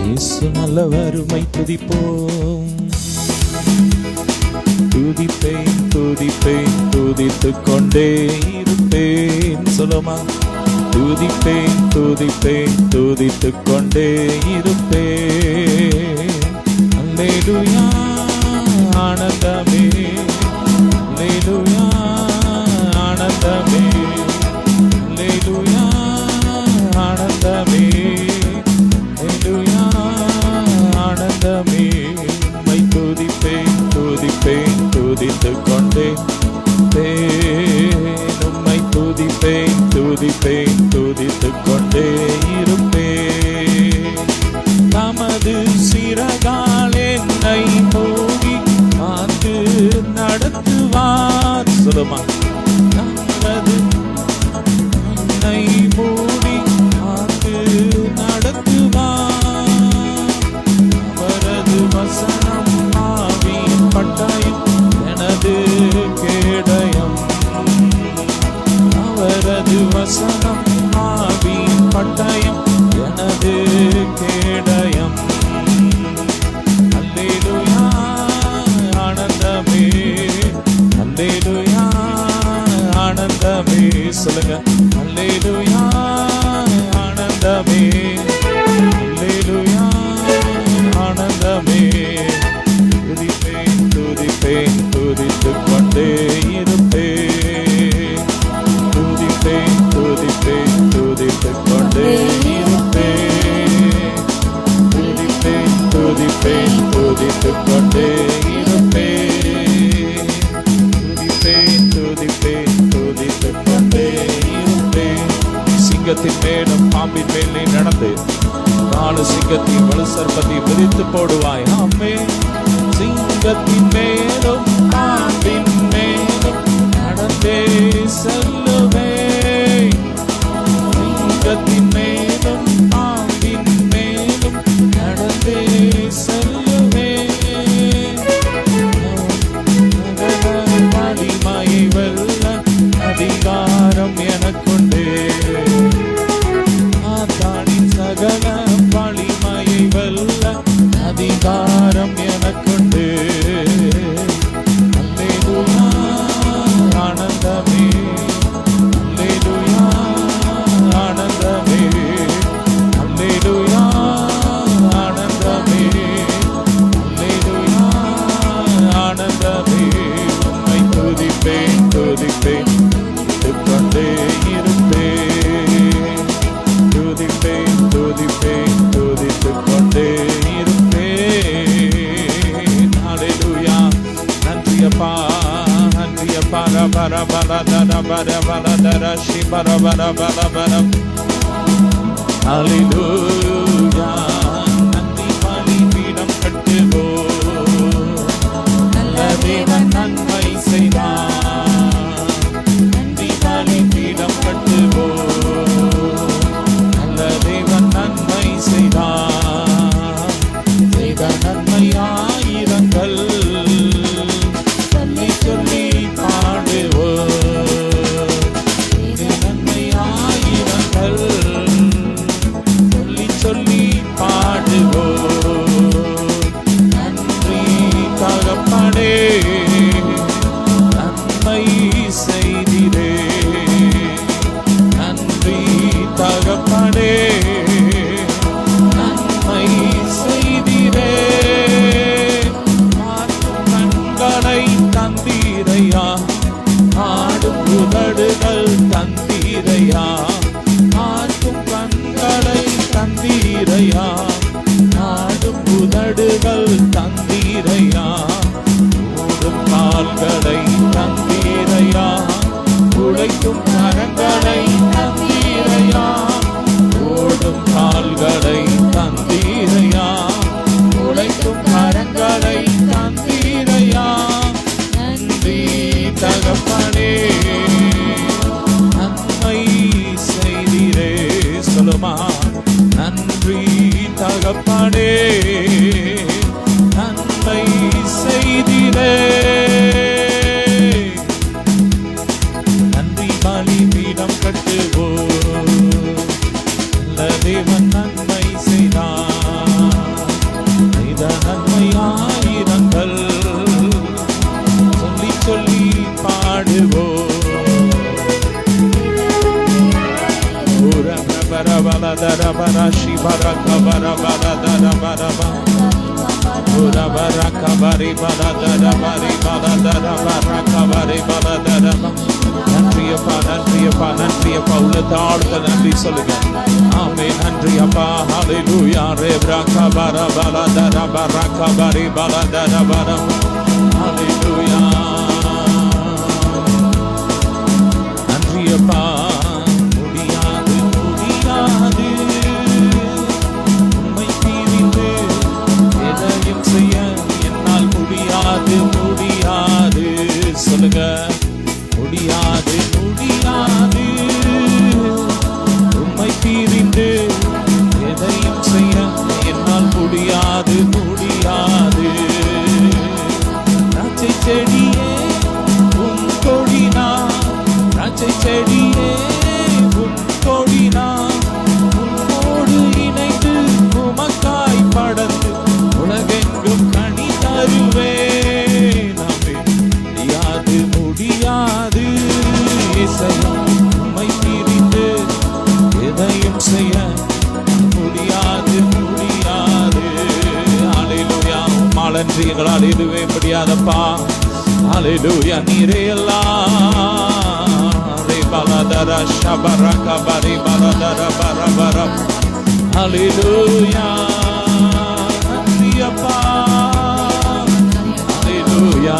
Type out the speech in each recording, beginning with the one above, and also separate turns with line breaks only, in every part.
இயேசு நல்லவர், உம்மை துதிப்போம். துதிப்பேன் துதிப்பேன் துதித்துக் கொண்டே இருப்பேன். சொல்லுமா, துதிப்பேன் துதிப்பேன் துதித்துக் கொண்டே இருப்பேன். அல்லேலூயா ஆனந்தமே, அல்லேலூயா ஆனந்தமே, அல்லேலூயா ஆனந்தமே, அல்லேலூயா ஆனந்தமே. உம்மை துதிப்பேன் துதிப்பேன் துதித்துக் கொண்டே உம்மை துதிப்பேன் துதிப்பேன் துதித்துக் கொண்டே இருப்பேன். தமது சிறகால் என்னை மூடி காத்து நடத்துவார். சொல்லுமா, தமது என்னை மூடி காத்து நடத்துவார். அவரது வசனம் ஆவியின் பட்டயம், எனது கேடயம். அவரது வசனம் ஆவியின் பட்டயம், எனது கேடயம். அல்லேலூயா ஆனந்தமே, அல்லேலூயா ஆனந்தமே. சொல்லுங்க, அல்லேலூயா ஆனந்தமே, அல்லேலூயா ஆனந்தமே. துதிப்பேன் துதிப்பேன் துதித்துக் கொண்டே இருப்பேன். துதிப்பேன் துதிப்பேன் துதித்துக் கொண்டே இருப்பேன். துதிப்பேன் துதிப்பேன் துதித்துக் கொண்டே இருப்பேன். துதிப்பேன் துதிப்பேன் துதித்துக் கொண்டே இருப்பேன். சிங்கத்தின் மேலும் பாம்பின் மேலே நடந்து நாலு சிங்கத்தின் வலு சர்ப்பத்தை விரித்து போடுவாய். ஆமென். சிங்கத்தின் மேலும் பாம்பின் மேலும் நடந்தே செல்லுவேன். சிங்கத்தின் மேலும் பாம்பின் மேலும் நடந்தே செல்லுவேன். வலிமையை வெல்ல அதிகாரம் எனக்குண்டு. ஆதானின் சகல வலிமையை வெல்ல அதிகாரம் எனக்குண்டு. அல்லேலூயா ஆனந்தமே, அல்லேலூயா ஆனந்தமே, அல்லேலூயா ஆனந்தமே, அல்லேலூயா ஆனந்தமே. உம்மை துதிப்பேன் துதிப்பேன் துதித்துக் கொண்டே இருப்பேன். துதிப்பேன் துதிப்பேன் துதித்துக் கொண்டே இருப்பேன். அல்லேலூயா. நன்றியப்பா நன்றியப்பா. ரபர பல தர பர பல தர ஸ்ரீ பர பர பல பரம். அல்லேலூயா. நன்றி பலிபீடம் கட்டுவோம். நல்ல தேவன் நன்மை செய்வார். நன்றி பலிபீடம் கட்டுவோம். நல்ல தேவன் நன்மை செய்தார். செய்த நன்மை ஆயிரங்கள் சொல்லி சொல்லி பாடுவோம். நன்மை ஆயிரங்கள் சொல்லி சொல்லி பாடுவோம். நன்றி தகப்பனே, நன்மை செய்திரே. நன்றி தகப்பனே, நன்மை செய்திரே. பார்க்கும் கண்களை தந்தீரையா, ஆடும் உதடுகள் தந்தீரையா. பார்க்கும் கண்களை தந்தீரையா, ஆடும் உதடுகள் தந்தீரையா. ஓடும் கால்களை தந்தீரையா, உழைக்கும் கரங்களை தந்தீரையா. ஓடும் கால்களை தந்தீரையா, உழைக்கும் கரங்களை தந்தீரையா. நன்றி தகப்பனே, நன்மை செய்திரே. சொல்லுமா, நன்றி தகப்பனே, நன்மை செய்திரே. நன்றி பலிபீடம் கட்டுவோம். நல்ல தேவன் நன்மை செய்தார். Baladara Shibara Bara Ura Baraka Bari Baladara Bari Baladara Baraka Bari Baladara. நன்றியப்பா நன்றியப்பா நன்றியப்பா உள்ளத்தாழ்த்த நன்றி சொல்லுங்க. ஆமே நன்றியப்பா. ஹalleluya ரேப்ராகா bara baladara baraka bari baladara bara. ஹalleluya நன்றியப்பா. முடியாது முடியாது உம்மை பிரிந்து எதையும் செய்ய என்னால் முடியாது முடியாது சொல்லுங்க. முடியாது முடியாது உம்மை பிரிந்து எதையும் செய்ய என்னால் முடியாது முடியாது. திராட்சை செடியே உம் கொடினா திராட்சை செடியே உம் கொடினா உம்மோடு இணைந்து உமக்காய் படர்ந்து உலகெங்கும் கனி தருவேன். முடியாது முடியாது உம்மை பிரிந்து எதையும் செய்ய முடியாது முடியாது. ஹalleluya உம்மாலன்றி எங்களால் எதுவே முடியாதப்பா. ஹalleluya நீரே எல்லாம். ரே பலதர ஷபரக பரி பலதர பரபர. ஹalleluya நன்றியப்பா. ஹalleluya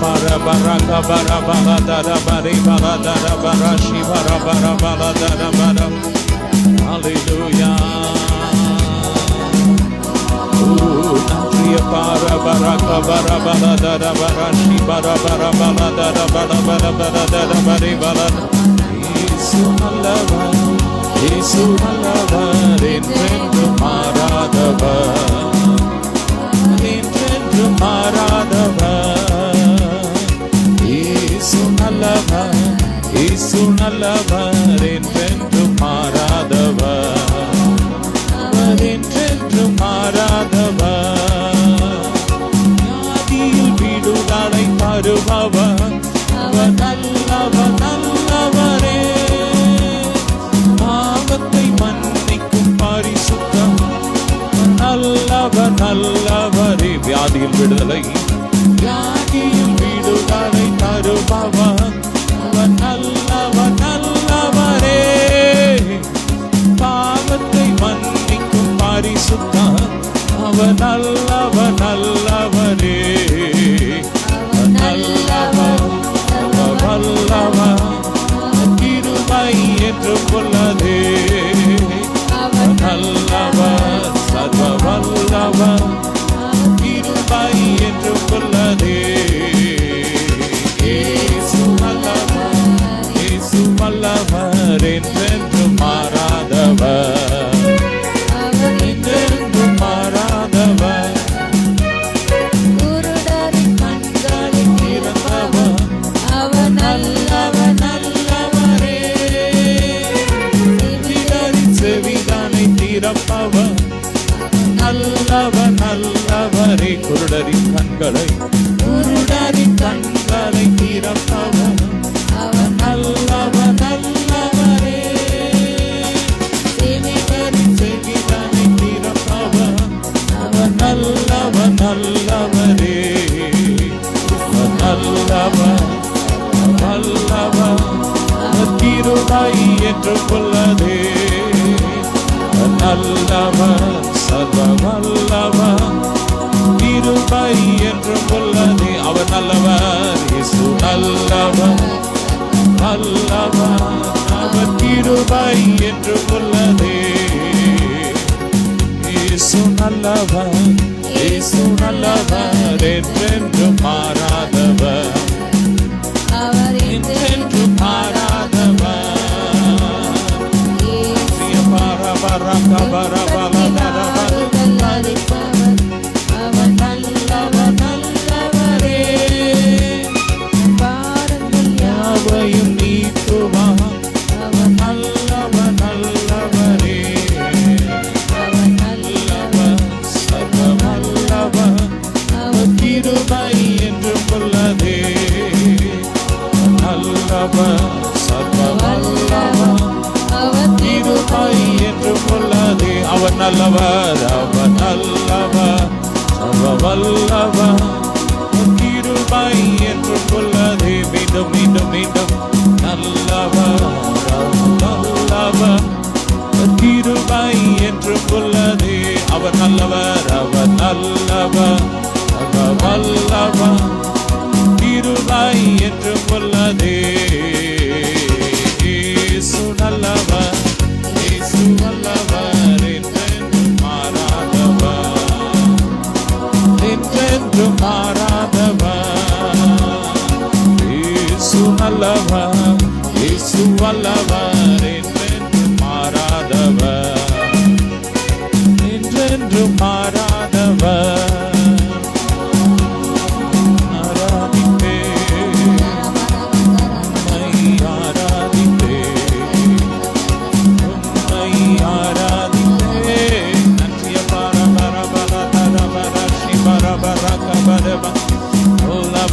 para baraka bara baladara bari baladara barashi bara bara baladara bara. Hallelujah. Nandriya para baraka bara baladara barashi bara bara baladara bara bara baladara bari balad. Yesu nallava Yesu nallava என்றென்று மாறாதவர் என்றென்று மாறாதவர். இயேசு நல்லவர் இயேசு நல்லவர் என்றென்று மாறாதவர் என்றென்று மாறாதவர். வியாதியில் விடுதலை தருபவர் அவர் நல்லவர் நல்லவரே. பாவத்தை மன்னிக்கும் பரிசுத்தம் நல்லவர் நல்லவரே. வியாதியில் விடுதலை வியாதியில் விடுதலை தருபவர் அவர் நல்லவர் நல்லவரே. பாவத்தை மன்னிக்கும் பரிசுத்தம் அவர் நல்லவர் நல்லவரே. நல்லவர் வல்லவர் கிருபை என்று கொள்ளதே. நல்லவர் சர்வ வல்லவர் கிருபை என்று கொள்ளதே. இயேசு நல்லவர் இயேசு வல்லவர் என்றென்று மாறாதவர் என்றென்று மாறாதவர். குருடரின் கண்களை திறந்தவர் அவர் நல்லவர் நல்லவரே. செவிடரின் செவிதானை திறப்பவர் நல்லவர் நல்லவரே. குருடரின் கண்களை திறப்பவர் அவர் நல்லவர் நல்லவரே. செவிடரின் செவிதானை திறப்பவர் அவர் நல்லவர் நல்லவரே. நல்லவர் வல்லவர் கிருபை என்று கொள்ளதே. நல்லவர் சர்வ வல்லவர் கிருபை என்று கொள்ளதே. அவர் நல்லவர் இயேசு நல்லவர் வல்லவர் அவர் கிருபை என்று கொள்ளதே. இயேசு நல்லவர் இயேசு நல்லவர் என்றென்று மாறாதவர் அவர் என்றென்று மாறாதவர். பரபரக பரபலதர அவர் நல்லவர் நல்லவரே. பாரங்கள் யாவையும் நீக்குவார் அவர் நல்லவர் நல்லவரே. அவர் நல்லவர் சர்வ வல்லவர் அவர் கிருபை என்று கொள்ளதே. நல்லவர் அவர் நல்லவர், அவர் நல்லவர், அவர் வல்லவர், கிருபை என்றும் உள்ளதே. இயேசு நல்லவர், இயேசு வல்லவர், என்றென்றும் மாறாதவர், என்றென்றும் மாறாதவர். இயேசு நல்லவர், இயேசு வல்லவர், என்றென்றும் மாறாதவர், என்றென்றும் மாறாதவர்.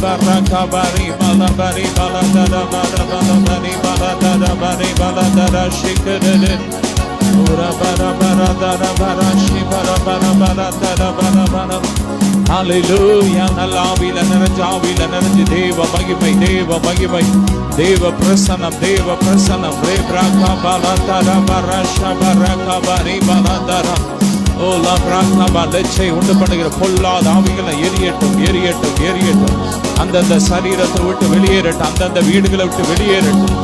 Barakabari balabari baladara balabari baladara bari baladara shikere ura bara bara dara bara shi bara bara baladara bara bara. Hallelujah. நல்லாவில நிறைஞ்சாவில நிறைஞ்சு தேவ மகிமை, தேவ மகிமை, தேவ பிரசன்னம், தேவ பிரசன்னம். ரே பிரகா பாலதர பரஷ பரகபரி பாலதர ஓலா பிரகா பாலச்சை உண்டு பண்ணுகிற பொல்லாத ஆவிகளை எரியட்டும், எரியட்டும், எரியட்டும். அந்தந்த சரீரத்தை விட்டு வெளியேறட்டும், அந்தந்த வீடுகளை விட்டு வெளியேறட்டும்.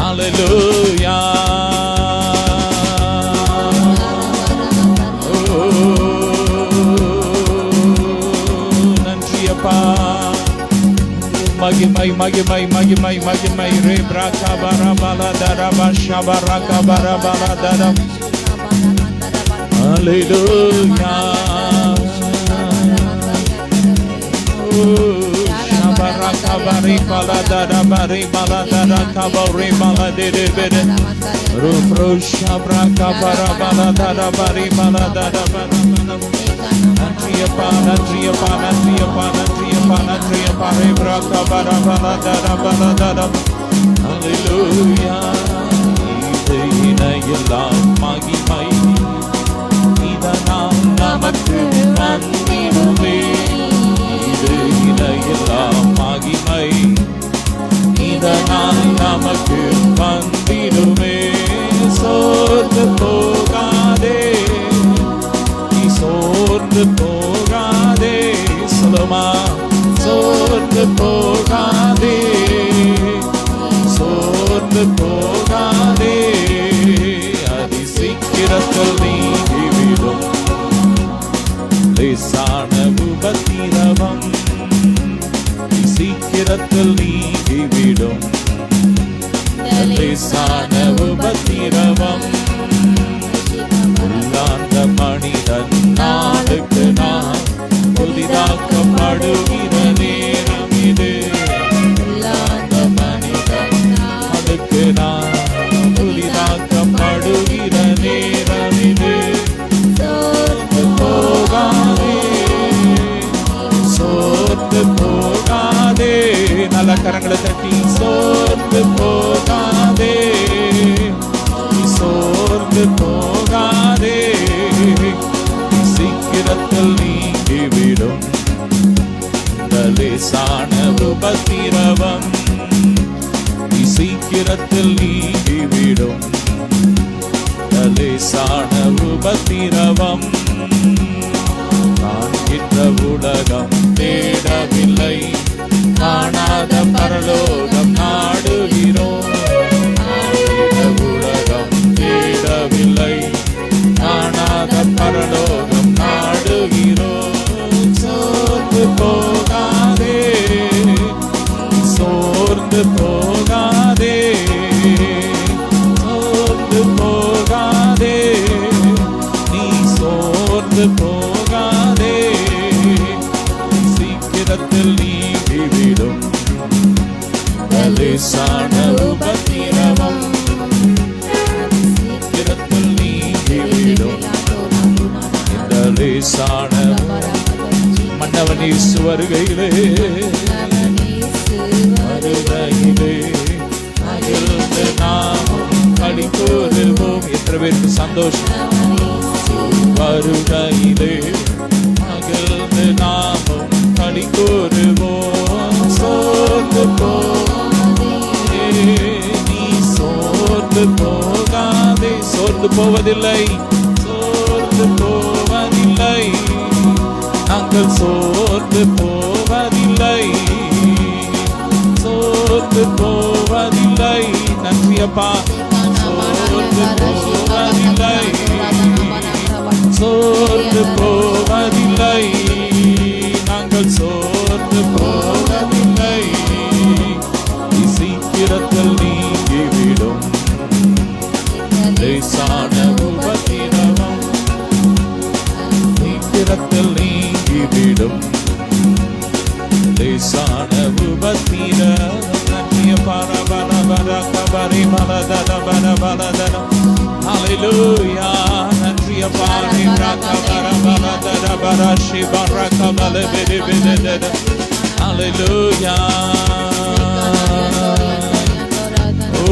Hallelujah. நன்றியப்பா. மகிமை மகிமை மகிமை மகிமை. ரே பிரகா bara baladara basha baraka bara baladara. Hallelujah. Shabaraka bari baladara bari baladara kabari baladere bere. Rufro shabraka bara baladara bari baladara bara. Nantriyapa nantriyapa nantriyapa nantriyapa nantriyapa re braka bara baladara baladara. Hallelujah. இது இணையெல்லாம் மகிமை இதனால் நமக்கு வந்திடுமே. இது இணையெல்லாம் மகிமை இதனால் நமக்கு வந்திடுமே. சோர்ந்து போகாதே, நீ சோர்ந்து போகாதே. சொல்லுமா, சோர்ந்து போகாதே, சோர்ந்து போகாதே. அதி சீக்கிரத்தில் நீங்கிவிடும் லேசான உபத்திரவம், சீக்கிரத்தில் நீங்கிவிடும் லேசான உபத்திரவம். உள்ளார்ந்த மனிதன் நாளுக்கு நாள் புதிதாக்கப்படுகிற நேரம் இது. உள்ளார்ந்த மனிதன் நாளுக்கு நாள் புதிதாக்கப்படுகிற நேரம் இது. சோர்ந்து போகாதே, சோர்ந்து போகாதே. நல்ல கரங்களை தட்டி சோர்ந்து போகாதே, சோர்ந்து போகாதே. சீக்கிரத்தில் நீங்கிவிடும் லேசான உபத்திரவம், சீக்கிரத்தில் நீங்கிவிடும் லேசான உபத்திரவம். காண்கின்ற உலகம் தேடவில்லை, காணாத பரலோகம் நாடுகிறோம். காண்கின்ற உலகம் தேடவில்லை, காணாத பரலோகம் நாடுகிறோம். சோர்ந்து போகாதே, சோர்ந்து போகாதே, சோர்ந்து போகாதே. நீ சோர்ந்து போகாதே, சீக்கிரத்தில் நீங்கிவிடும் லேசான உபத்திரவம். சீக்கிரத்தில் நீங்கிவிடும் இந்த லேசான மன்னவன் இயேசு வருகையிலே, வருகையிலே மகிழ்ந்து நாமும் களிகூருவோம். எத்தனை பேருக்கு சந்தோஷம்? வருகையிலே மகிழ்ந்து நாமும் களிகூருவோம். சோர்ந்து போகாதே, நீ போவதில்லை, சோர்ந்து போவதில்லை, நாங்கள் சோர்ந்து போவதில்லை, சோர்ந்து போவதில்லை. நன்றியப்பா. சோர்ந்து போவதில்லை, சோர்ந்து போவதில்லை, நாங்கள் சோர்ந்து போவதில்லை. சீக்கிரத்தில் நீங்கிவிடும் லேசான உபத்திரவம், சீக்கிரத்தில் நீங்கிவிடும் லேசான உபத்திரவம். நன்றிய பரபர பரகபரி பலதர பரபலதரம். ஹல்லேலூயா. நன்றிய பாரி ரகபர பலதர பரஷி பரகபல பெரிபெதர. ஹல்லேலூயா. ஓ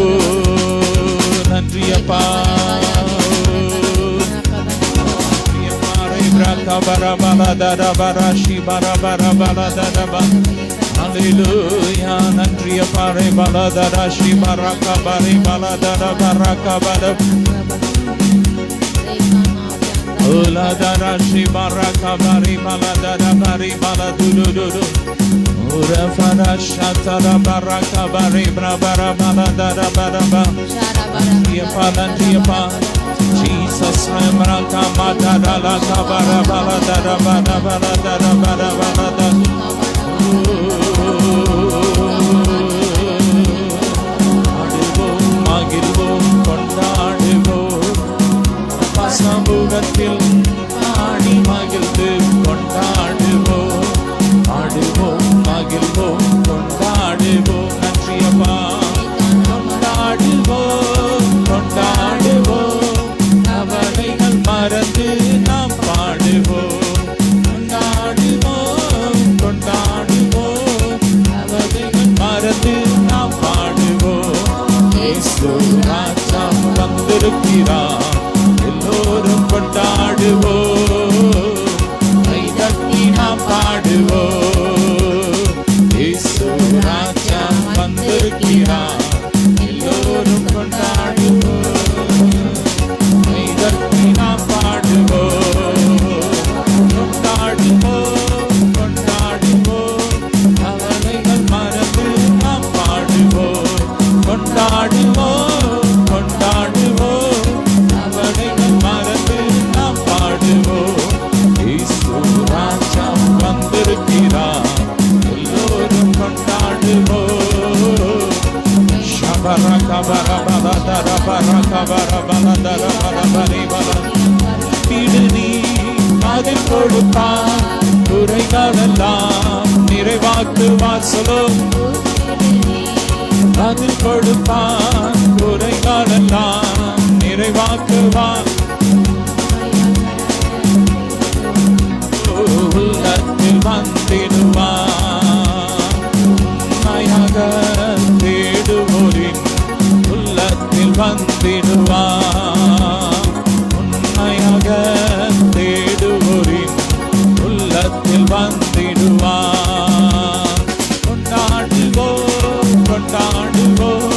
நன்றியப்பா. Hallelujah. நன்றிய பாறை பலதராஷி பரகபரி பலதர பரகபர. ஓலதராஷி பரகபரி பலதர பரி பலதுதுது. உரஃபரஷதர பரகபரி பிரபர பலதர பரப. நன்றியப்பா. Jesus Ramraka Madara Kabara Baladara Bada Baladara Bada Balada. Aduvom Magilvom Kondaduvom Pasamugatil Aadi Magildu Kondaduvom. Aduvom Magilvom Kondaduvom. Nantriyappa. Kondaduvom Kondaduvom. அவனைகள் மறந்து நாம் பாடுவோம், கொண்டாடுவோம், கொண்டாடுவோம். அவனைகள் மறந்து நாம் பாடுவோம். இயேசு ராஜா வந்திருக்கிறார், எல்லோரும் கொண்டாடுவோம், கை தட்டி நாம் பாடுவோம். இயேசு ராஜா வந்திருக்கிறார், எல்லோரும் கொண்டாடுவோம், நாம் பாடுவோம், கொண்டாடுவோம், கொண்டாடுவோம். அவனைகள் மறந்து நாம் பாடுவோம், கொண்டாடுவோம், கொண்டாடுவோம். அவனைகள் மறந்து நாம் பாடுவோம். இயேசு ராஜா வந்திருக்கிறார், எல்லோரும் கொண்டாடுவோம். அதில் கொடுப்பார், குறைகளெல்லாம் நிறைவாக்குவார். சொல்லும் அதில் கொடுப்பார், குறைகளெல்லாம் நிறைவாக்குவார். உள்ளத்தில் வந்திடுவார், உண்மையாக தேடுவோரின் உள்ளத்தில் வந்திடுவார், உண்மையாக தேடுவோரின் உள்ளத்தில் வந்திடுவார். கொண்டாடுவோம், கொண்டாடுவோம்,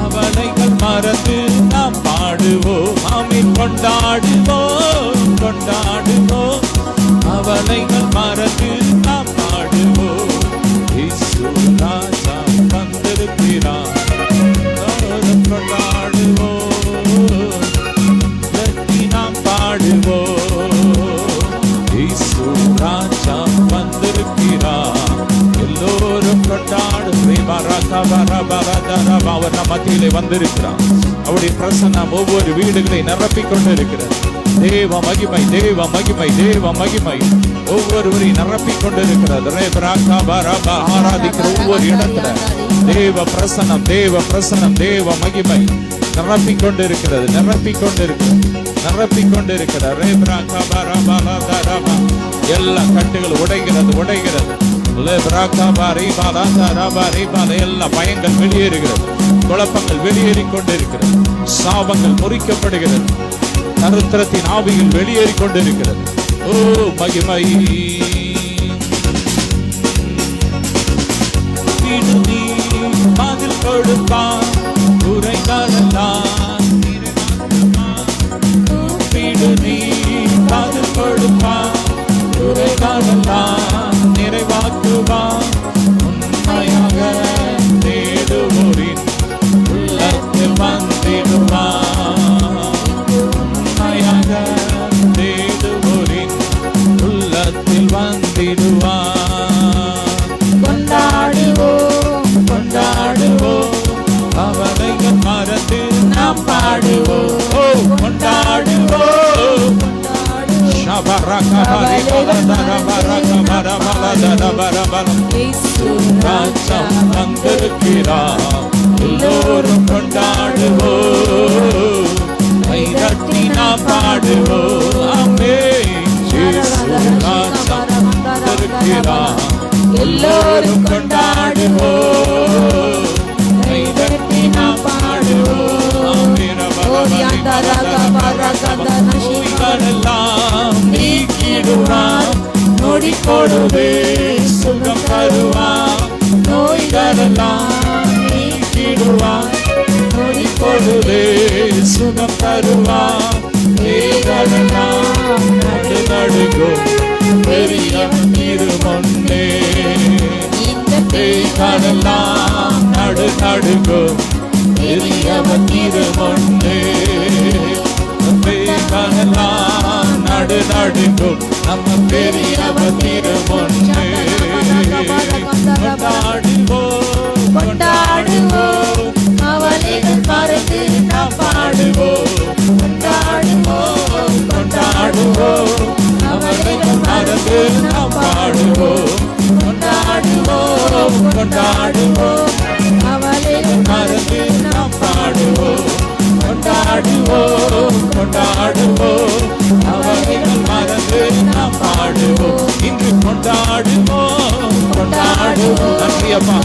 அவனைகள் மறந்து நாம் பாடுவோம். ஆமென். கொண்டாடுவோம், கொண்டாடுவோம், அவனைகள் மறந்து நாம் பாடுவோம். இயேசு ராஜா வந்திருக்கிறார், கொண்டாடுவோம், வெற்றி நாம் பாடுவோம். இயேசு ராஜா வந்திருக்கிறார், எல்லோரும் கொண்டாடுவோம். அவர் நம் மத்தியிலே வந்திருக்கிறார். அவருடைய பிரசன்னம் ஒவ்வொரு வீடுகளை நிரப்பிக் கொண்டிருக்கிறது. தேவ மகிமை, தேவ மகிமை, தேவ மகிமை ஒவ்வொருவரை நிரப்பிக் கொண்டிருக்கிறது. ஆராதிக்கிற ஒவ்வொரு இடத்துல தேவ பிரசன்னம், தேவ பிரசன்னம், தேவ மகிமை நிரப்பிக் கொண்டிருக்கிறது, நிரப்பிக் கொண்டிருக்கிறது, நிரப்பிக் கொண்டிருக்கிறது. எல்லா கட்டுகள் உடைகிறது, உடைகிறது. எல்லா பயங்கள் வெளியேறுகிறது, குழப்பங்கள் வெளியேறிக் கொண்டிருக்கிறது, சாபங்கள் முறிக்கப்படுகிறது, தரித்திரத்தின் ஆவியில் வெளியேறிக் கொண்டிருக்கிறது. ஓ மகிமை. பதில் கொடுப்பான், குறைகளெல்லாம் ராஜம் வந்திருக்கிறார், எல்லோரும் கொண்டாடுவோம், கைதட்டி நாம் பாடுவோம். ஆமென். இயேசு ராஜம் வந்திருக்கிறார், எல்லோரும் கொண்டாடுவோம், கைதட்டி நாம் பாடுவோம். நோய்களெல்லாம் நீக்கிடுவான், நொடி பொழுதே சுகம் தருவான். நோய்களெல்லாம் நீக்கிடுவான், நொடி பொழுதே சுகம் தருவான். நீகளெல்லாம் நடு நடுகும் பெரியவன் திருமுன்னே. பேய்களெல்லாம் நடு நடுகும் பெரியவன் திருமுன்னே. பேய்களெல்லாம் நடு நடுகும் நம்ம பெரியவன் திருமுன்னே. கொண்டாடுவோம் கொண்டாடுவோம், அவனைகள் மறந்து நாம் பாடுவோம். கொண்டாடுவோம் கொண்டாடுவோம், அவனைகள் மறந்து நாம் பாடுவோம். கொண்டாடுவோம் கொண்டாடுவோம், அவனைகள் மறந்து நாம் பாடுவோம். கொண்டாடுவோம் கொண்டாடுவோம், அவனைகள் மறந்து நாம் பாடுவோம். இன்று கொண்டாடுவோம் கொண்டாடுவோம். நன்றி அப்பா.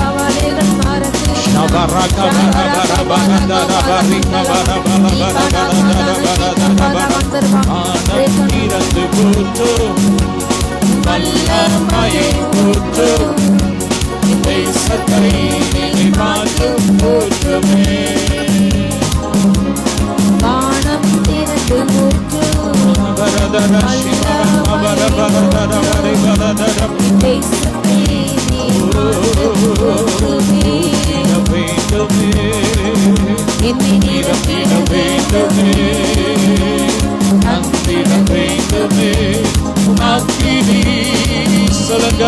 ஆனந்திரந்து போற்றும், வல்லமையை போற்றும், தேசத்தை மாற்றும் போற்றுமே. வானம் திறந்து போற்றும், சொல்லுங்க.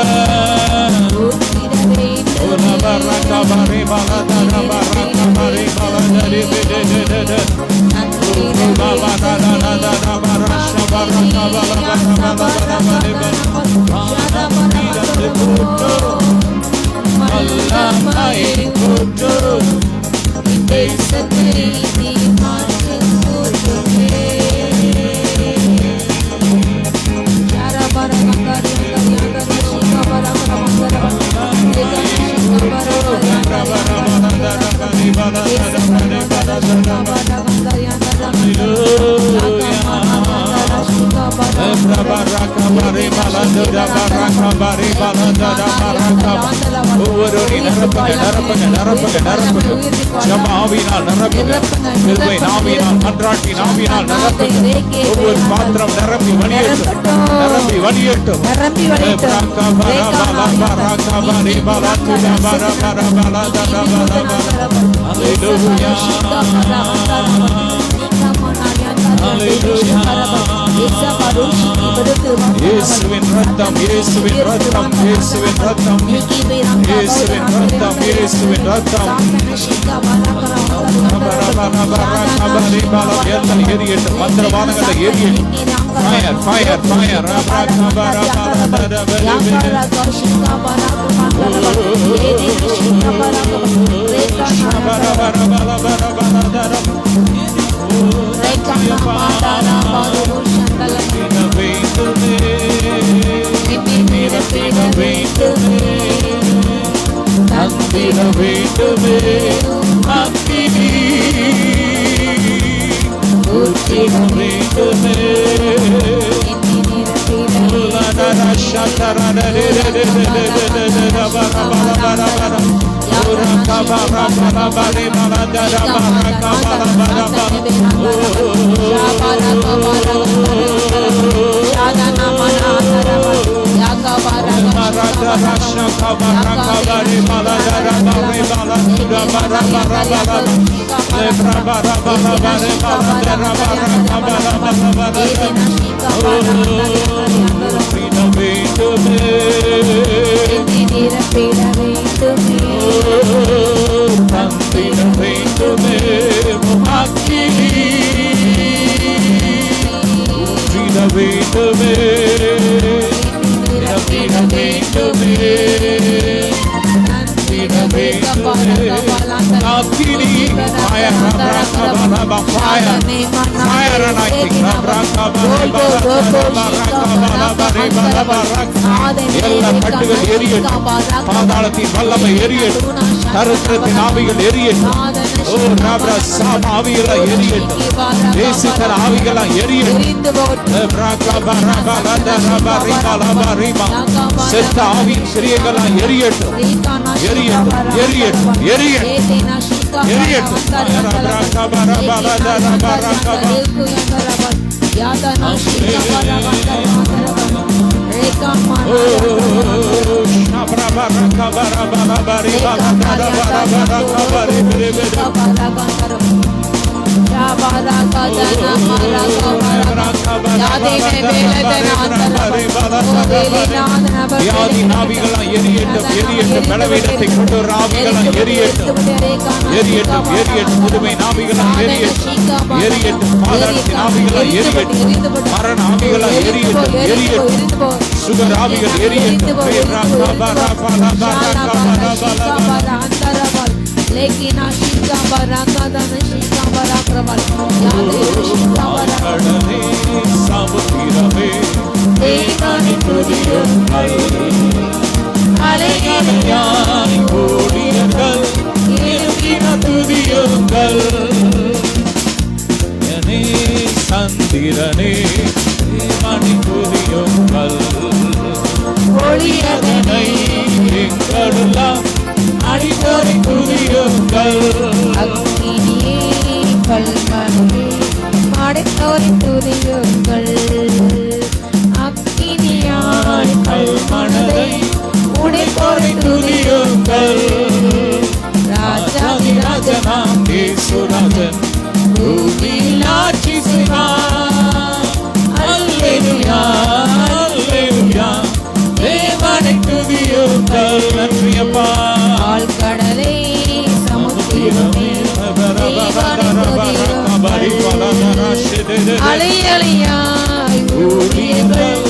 ஒவ்வொரு பாத்திரம் நிரம்பி வழியட்டும். இயேசுவின் ரத்தம், இயேசுவின் ரத்தம், இயேசுவின் ரத்தம், இயேசுவின் ரத்தம், இயேசுவின் ரத்தம். எல்லாம் எரியட்டும், மந்திரவாதங்களை எரியட்டும். Fire fire fire. வேண்டுமே அக்கினி ஊற்றிட வேண்டுமே. வேண்டுமே fire, fire, fire anointing. எல்லா கட்டுகள் எரியட்டும், பாதாளத்தின் வல்லமை எரியட்டும், தரித்திரத்தின் ஆவிகள் எரியட்டும். ஓ ராப்ரா சாம் ஆவிகளா எரியட்டும், தேசித்தர ஆவிகளா எரியட்டும். செத்த ஆவியின் சிறியங்களா எரியட்டும், எரியட்டும், எரியட்டும், எரியட்டும், எரியட்டும். பலவீனத்தை கொண்டு ஆவிகளா எரியட்டும், எரியட்டும், எரியட்டும். புதுமை ஆவிகளா எரியட்டும், எரியட்டும். பாதாளத்தின் ஆவிகளா எரியட்டும், மரண ஆவிகளா எரியட்டும், எரியட்டும். சுகர் ஆவிகள் எரியட்டும். சமுத்திரமே அலையாய் ஓடியர்கள் துதியுங்கள். சந்திரனே மணி துதியுங்கள். ஒளியதனை எங்களெல்லாம் அடிக்கடி துதியுங்கள்.
அக்கினியே கல்மனமே அடைத்தோரை துதியுங்கள். அக்கினியாய் கல்மனதை உடைத்தோரை துதியுங்கள்.
ராஜாதிராஜனாம் இயேசுராஜன் பூமியில் ஆட்சி செய்வார். அல்லேலூயா, அல்லேலூயா. தேவனை துதியுங்கள். நன்றியப்பா.
ஆழ்கடலே சமுத்திரமே அலை அலையாய் ஊழியர்கள்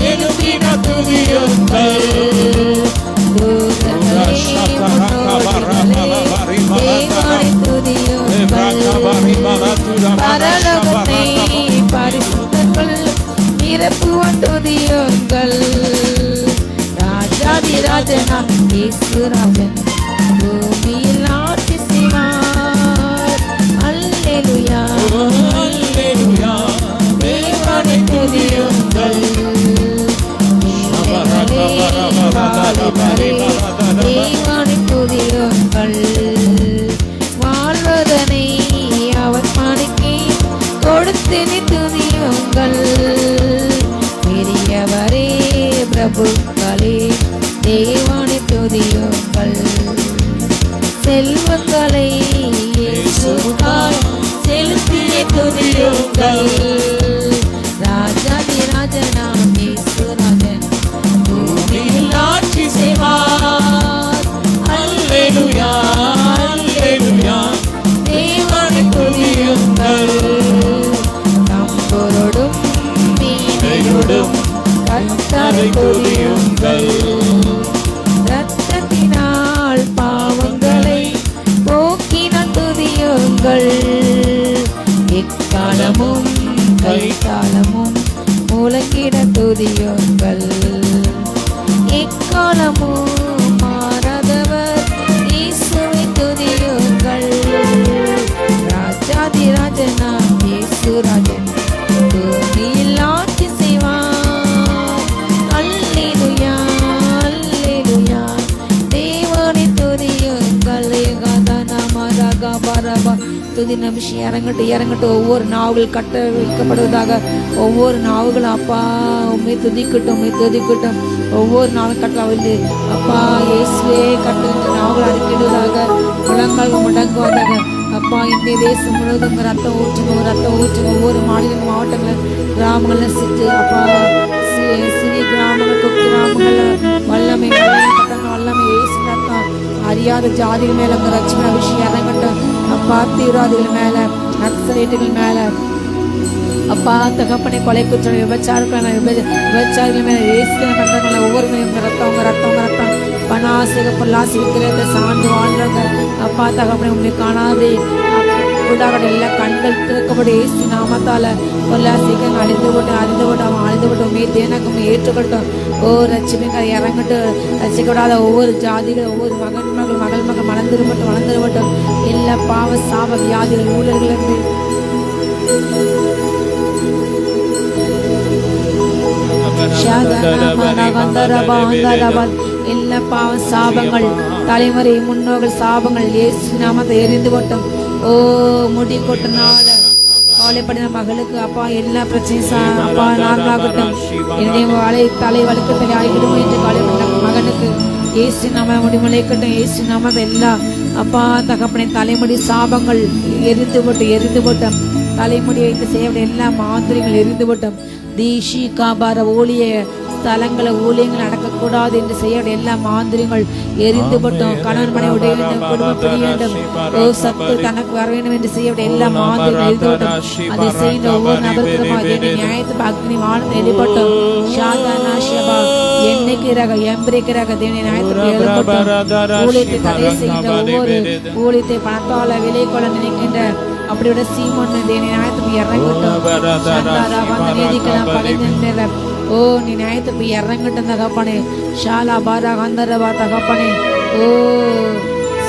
எழுப்பின துதியுங்கள். பரலோகத்தை பரிசுத்தர்கள் நிரப்புவான் துதியுங்கள். ராஜாதிராஜனாம் இயேசுராஜன் பூமியில் ஆட்சி செய்வார். அல்லேலூயா,
அல்லேலூயா.
தேவனை துதியுங்கள். தேவனை துதியுங்கள். வாழ்வதனை அவர் பணிக்கு கொடுத்தினி துதியுங்கள். பெரியவரே பிரபுக்களே தேவனை துதியுங்கள். செல்வங்களை இயேசுவுக்காய் செலுத்திய துதியுங்கள். ராஜாதிராஜனாம் இயேசுராஜன் பூமியில் ஆட்சி செய்வார்.
அல்லேலூயா, அல்லேலூயா.
தேவனை துதியுங்கள். தம்புரோடும் வீணையோடும் கர்த்தரை துதியுங்கள். இரத்தத்தினால் பாவங்களை போக்கின துதியுங்கள். எக்காலமும் கைத்தாளமும் முழங்கிட துதியுங்கள். எக்காலமும் மாறாதவர் இயேசுவை துதியுங்கள். ராஜாதிராஜனாம் இயேசுராஜன் பூமியில் ஆட்சி செய்வார். அல்லேலூயா, அல்லேலூயா. தேவனை துதியுங்கள். துதி நபிஷி இறங்கட்டும், இறங்கட்டும். ஒவ்வொரு நாவுகள் கட்ட வைக்கப்படுவதாக. ஒவ்வொரு நாவுகளும் அப்பா உண்மை துதிக்கட்டும், உண்மை துதிக்கட்டும். ஒவ்வொரு நாளும் கட்டலாவது அப்பா இயேசுவே கட்டுகின்ற நாவுகள் அறிக்கிடுவதாக. முழங்கால் முடங்குவதாக. அப்பா இந்திய தேசம் முழுவதும் ரத்தம் ஊற்றுங்க, ரத்தம் ஊற்றுங்க. ஒவ்வொரு மாநில மாவட்டங்கள் கிராமங்கள்ல சிட்டு அப்பா சிறிய கிராமங்கள் குக்கிராமங்கள் வல்லமை வல்லமை ஏசு ரத்தம் அறியாத ஜாதிகள் மேல உங்க ரட்சண விஷயம் இறங்கட்டும். அப்பா தீவிரவாதிகள் மேல நக்சலைட்டுகள் மேல அப்பா தகப்பனை கொலை குற்றம் விபச்சாரங்கள் விபச்சாரிகள் மேல ஏசு பண்றவங்கள ஒவ்வொரு உங்க ரத்தம் உங்க ரத்தம் உங்க ரத்தம் பணாசிக பொல்லாசி விக்கிரத்தை சார்ந்து வாழ்றாங்க அப்பா தகப்பனே உண்மை காணாதே உண்டாகட எல்லாம் கண்கள் திறக்கப்படும் இயேசு நாமத்தால பொல்லாசிக்க அழிந்து விட்டு அவன் அழிந்து விட்டு உண்மையை தேனக்கும் ஏற்றுக்கட்டும். ஓ ரட்சிமைங்க இறங்கட்டும். ரசிக்கப்படாத ஒவ்வொரு ஜாதிகள் ஒவ்வொரு மகள் வளர்ந்துருமட்டும் எல்லா பாவ சாப வியாதிகள் ஊழல்கள் இருந்து எல்லா பாவ சாபங்கள் தலைமுறை முன்னோர்கள் சாபங்கள் இயேசு நாமத்தை எரிந்து கொட்டும். ஓ முடி கொட்டனால கவலைப்படின மகளுக்கு அப்பா எல்லா பிரச்சனையும் அப்பா நார்மலாகட்டும். என்னுடைய தலை வழுக்கத்தலை ஆகிடும் என்று கவலைப்பட்ட மகனுக்கு இயேசு நாம முடிமலைக்கட்டும். இயேசு நாம எல்லா அப்பா தகப்பனை தலைமுடி சாபங்கள் எரிந்து போட்டும். தலைமுடி வைத்து செய்ய எல்லா மாந்திரிகள் எரிந்து போட்டும். தீஷி காபார ஊழிய ஸ்தலங்களை ஊழியங்கள் நடக்கக்கூடாது என்று செய்ய எல்லா மாந்திரிகள் எரிந்து போட்டோம். கணவன் மனை உடைய வேண்டும், குடும்பம் பிரிய வேண்டும், ஓ சத்து தனக்கு வர வேண்டும் என்று செய்ய எல்லா மாந்திரிகள் எரிந்து போட்டோம். அதை செய்த ஒவ்வொரு நபருக்கும் நியாயத்துக்கு அக்னி வானம் எரிபட்டோம். ஷாதானா ஷபா என்னைக்கிறாக எம்பிரிக்கிறாக தேவனை நியாயத்துக்கு எழுதப்பட்டோம். ஊழியத்தை தடை செய்கின்ற ஒவ்வொரு ஊழியத்தை பணத்தால விலை கொள்ள நினைக்கின்ற அப்படியோட சீமொன்னு தேவனை நியாயத்துக்கு இறங்கட்டும். ஓ நீ நியாயத்துக்கு இறங்கட்டும் தகப்பனே. ஷாலா பாரா கந்தரவா தகப்பனே. ஓ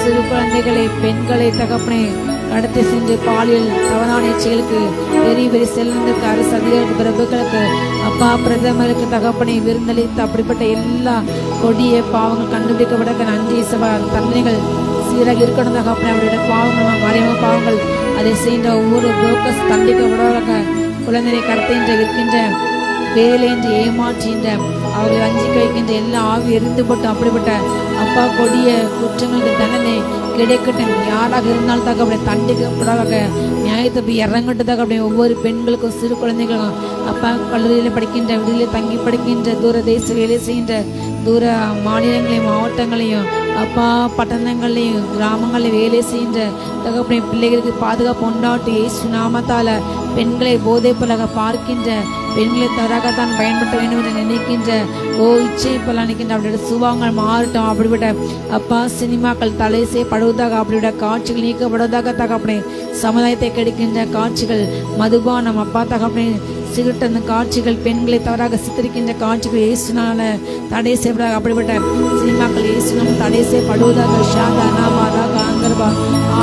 சிறு குழந்தைகளை பெண்களை தகப்பனே கடத்தி சென்று பாலியல் தவறான செயலுக்கு பெரிய செல்வந்தருக்கு அரசு அதிகாரிக்கு பிரபுக்களுக்கு அப்பா பிரதமருக்கு தகப்பனை விருந்தளித்து அப்படிப்பட்ட எல்லா கொடிய பாவங்கள் கண்டுபிடிக்கப்பட நன்றி சபா தண்டனைகள் சீராக இருக்கணும் தகப்பனை. அவருடைய பாவங்கள் மறைமுக பாவங்கள் அதை செய்கின்ற ஒவ்வொரு புரோக்கர்ஸ் தண்டிக்கப்பட குழந்தையை கடத்துகின்ற இருக்கின்ற வேலை என்று ஏமாற்றுகின்ற அவர்களை வஞ்சிக்க வைக்கின்ற எல்லா ஆவி எரிந்து போட்டு அப்படிப்பட்ட அப்பா கொடிய குற்றங்களுக்கு தண்டனை கிடைக்கட்டும். யாராக இருந்தாலும் தகப்படி தண்டிக்கப்படாத நியாயத்தை இறங்கட்டதாக அப்படி ஒவ்வொரு பெண்களுக்கும் சிறு குழந்தைகளுக்கும் அப்பா கல்லூரியில் படிக்கின்ற விடுதலை தங்கி படிக்கின்ற தூர தேச வேலை செய்கின்ற தூர மாநிலங்களையும் மாவட்டங்களையும் அப்பா பட்டணங்கள்லையும் கிராமங்களில் வேலை செய்கின்ற தகப்பனை பிள்ளைகளுக்கு பாதுகாப்பு உண்டாட்டி சுனாமத்தால பெண்களை போதை பலக பார்க்கின்ற பெண்களை தவறாகத்தான் பயன்படுத்த வேண்டும் என்று நினைக்கின்ற ஓ இச்சை பல நினைக்கின்ற அப்படியோட சுபாவங்கள் மாறட்டும். அப்படிப்பட்ட அப்பா சினிமாக்கள் தலை செய்யப்படுவதாக அப்படியோட காட்சிகள் நீக்கப்படுவதாக தகப்பனை சமுதாயத்தை கெடுக்கின்ற காட்சிகள் மதுபானம் அப்பா தகப்பனை சிகிட்ட அந்த காட்சிகள் பெண்களை தவறாக சித்தரிக்கின்ற காட்சிகள் இயேசுனால தடை செய்யப்படாத அப்படிப்பட்ட சினிமாக்கள் இயேசுனால தடை செய்யப்படுவதாக ஷாதா நாபாதாக ஆந்தர்பா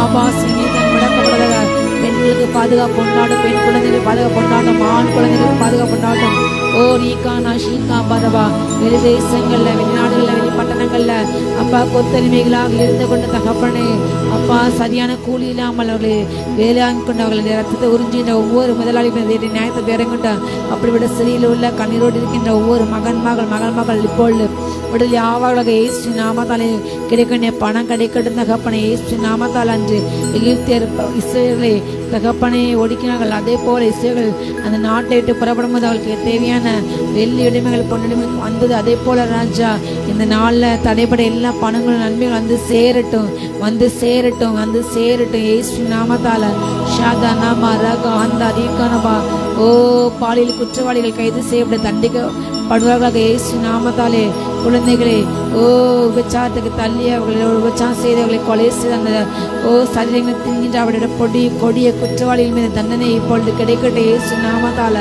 ஆபாஸ் இணையதன் முடக்கப்படுவதாக பெண்களுக்கு பாதுகாப்பு உண்டாட்டும். பெண் குழந்தைகளுக்கு பாதுகாப்பு உண்டாட்டும். ஆண் குழந்தைகளுக்கு பாதுகாப்பு உண்டாட்டும். ஓ ரீகானா ஷீகா பரவா வெளிதேசங்கள்ல வெளிநாடுகள்ல வெளிப்பட்டணங்கள்ல அப்பா கொத்தடிமைகளாக இருந்து கொண்ட தகப்பனே அப்பா சரியான கூலி இல்லாமல் அவர்களை வேலையாங்கி கொண்டு அவர்களை ரத்தத்தை உறிஞ்சின்ற ஒவ்வொரு முதலாளிகளும் நியாயத்தை இறங்கிட்டான். அப்படிப்பட்ட சிறையில் உள்ள கண்ணீரோடு இருக்கின்ற ஒவ்வொரு மகள் இப்பொழுது விடுதலை ஆவார்களாக இயேசு நாமத்தாலே கிடைக்கின்ற பணம் கிடைக்கட்டும் தகப்பனை. இயேசு நாமத்தால் அன்று எகிப்தியர் இஸ்ரேலை தகப்பனை ஒடுக்கினார்கள். அதே போல இஸ்ரேல் அந்த நாட்டை விட்டு புறப்படும் போது அவளுக்கு தேவையான வெள்ளி உடைமைகள் பொன்னுடைமைகள் வந்தது. அதே போல ராஜா இந்த நாளில் தடைப்பட எல்லா பணங்களும் நன்மைகள் வந்து சேரட்டும் இயேசு நாமத்தால ஷாதா நாமா ரகா அந்த அதிகானபா ஓ பாலியல் குற்றவாளிகள் கைது செய்யப்பட தண்டிக்கப்படுவார்களாக இயேசு நாமத்தாலே. குழந்தைகளை ஓ விபச்சாரத்துக்கு தள்ளி அவர்களை விபச்சாரம் செய்தவர்களை கொலை செய்த அந்த ஓ சரீரங்களை தின்கின்ற அவருடைய கொடிய குற்றவாளிகள் மீது தண்டனை இப்பொழுது கிடைக்கட்டும் இயேசு நாமத்தால.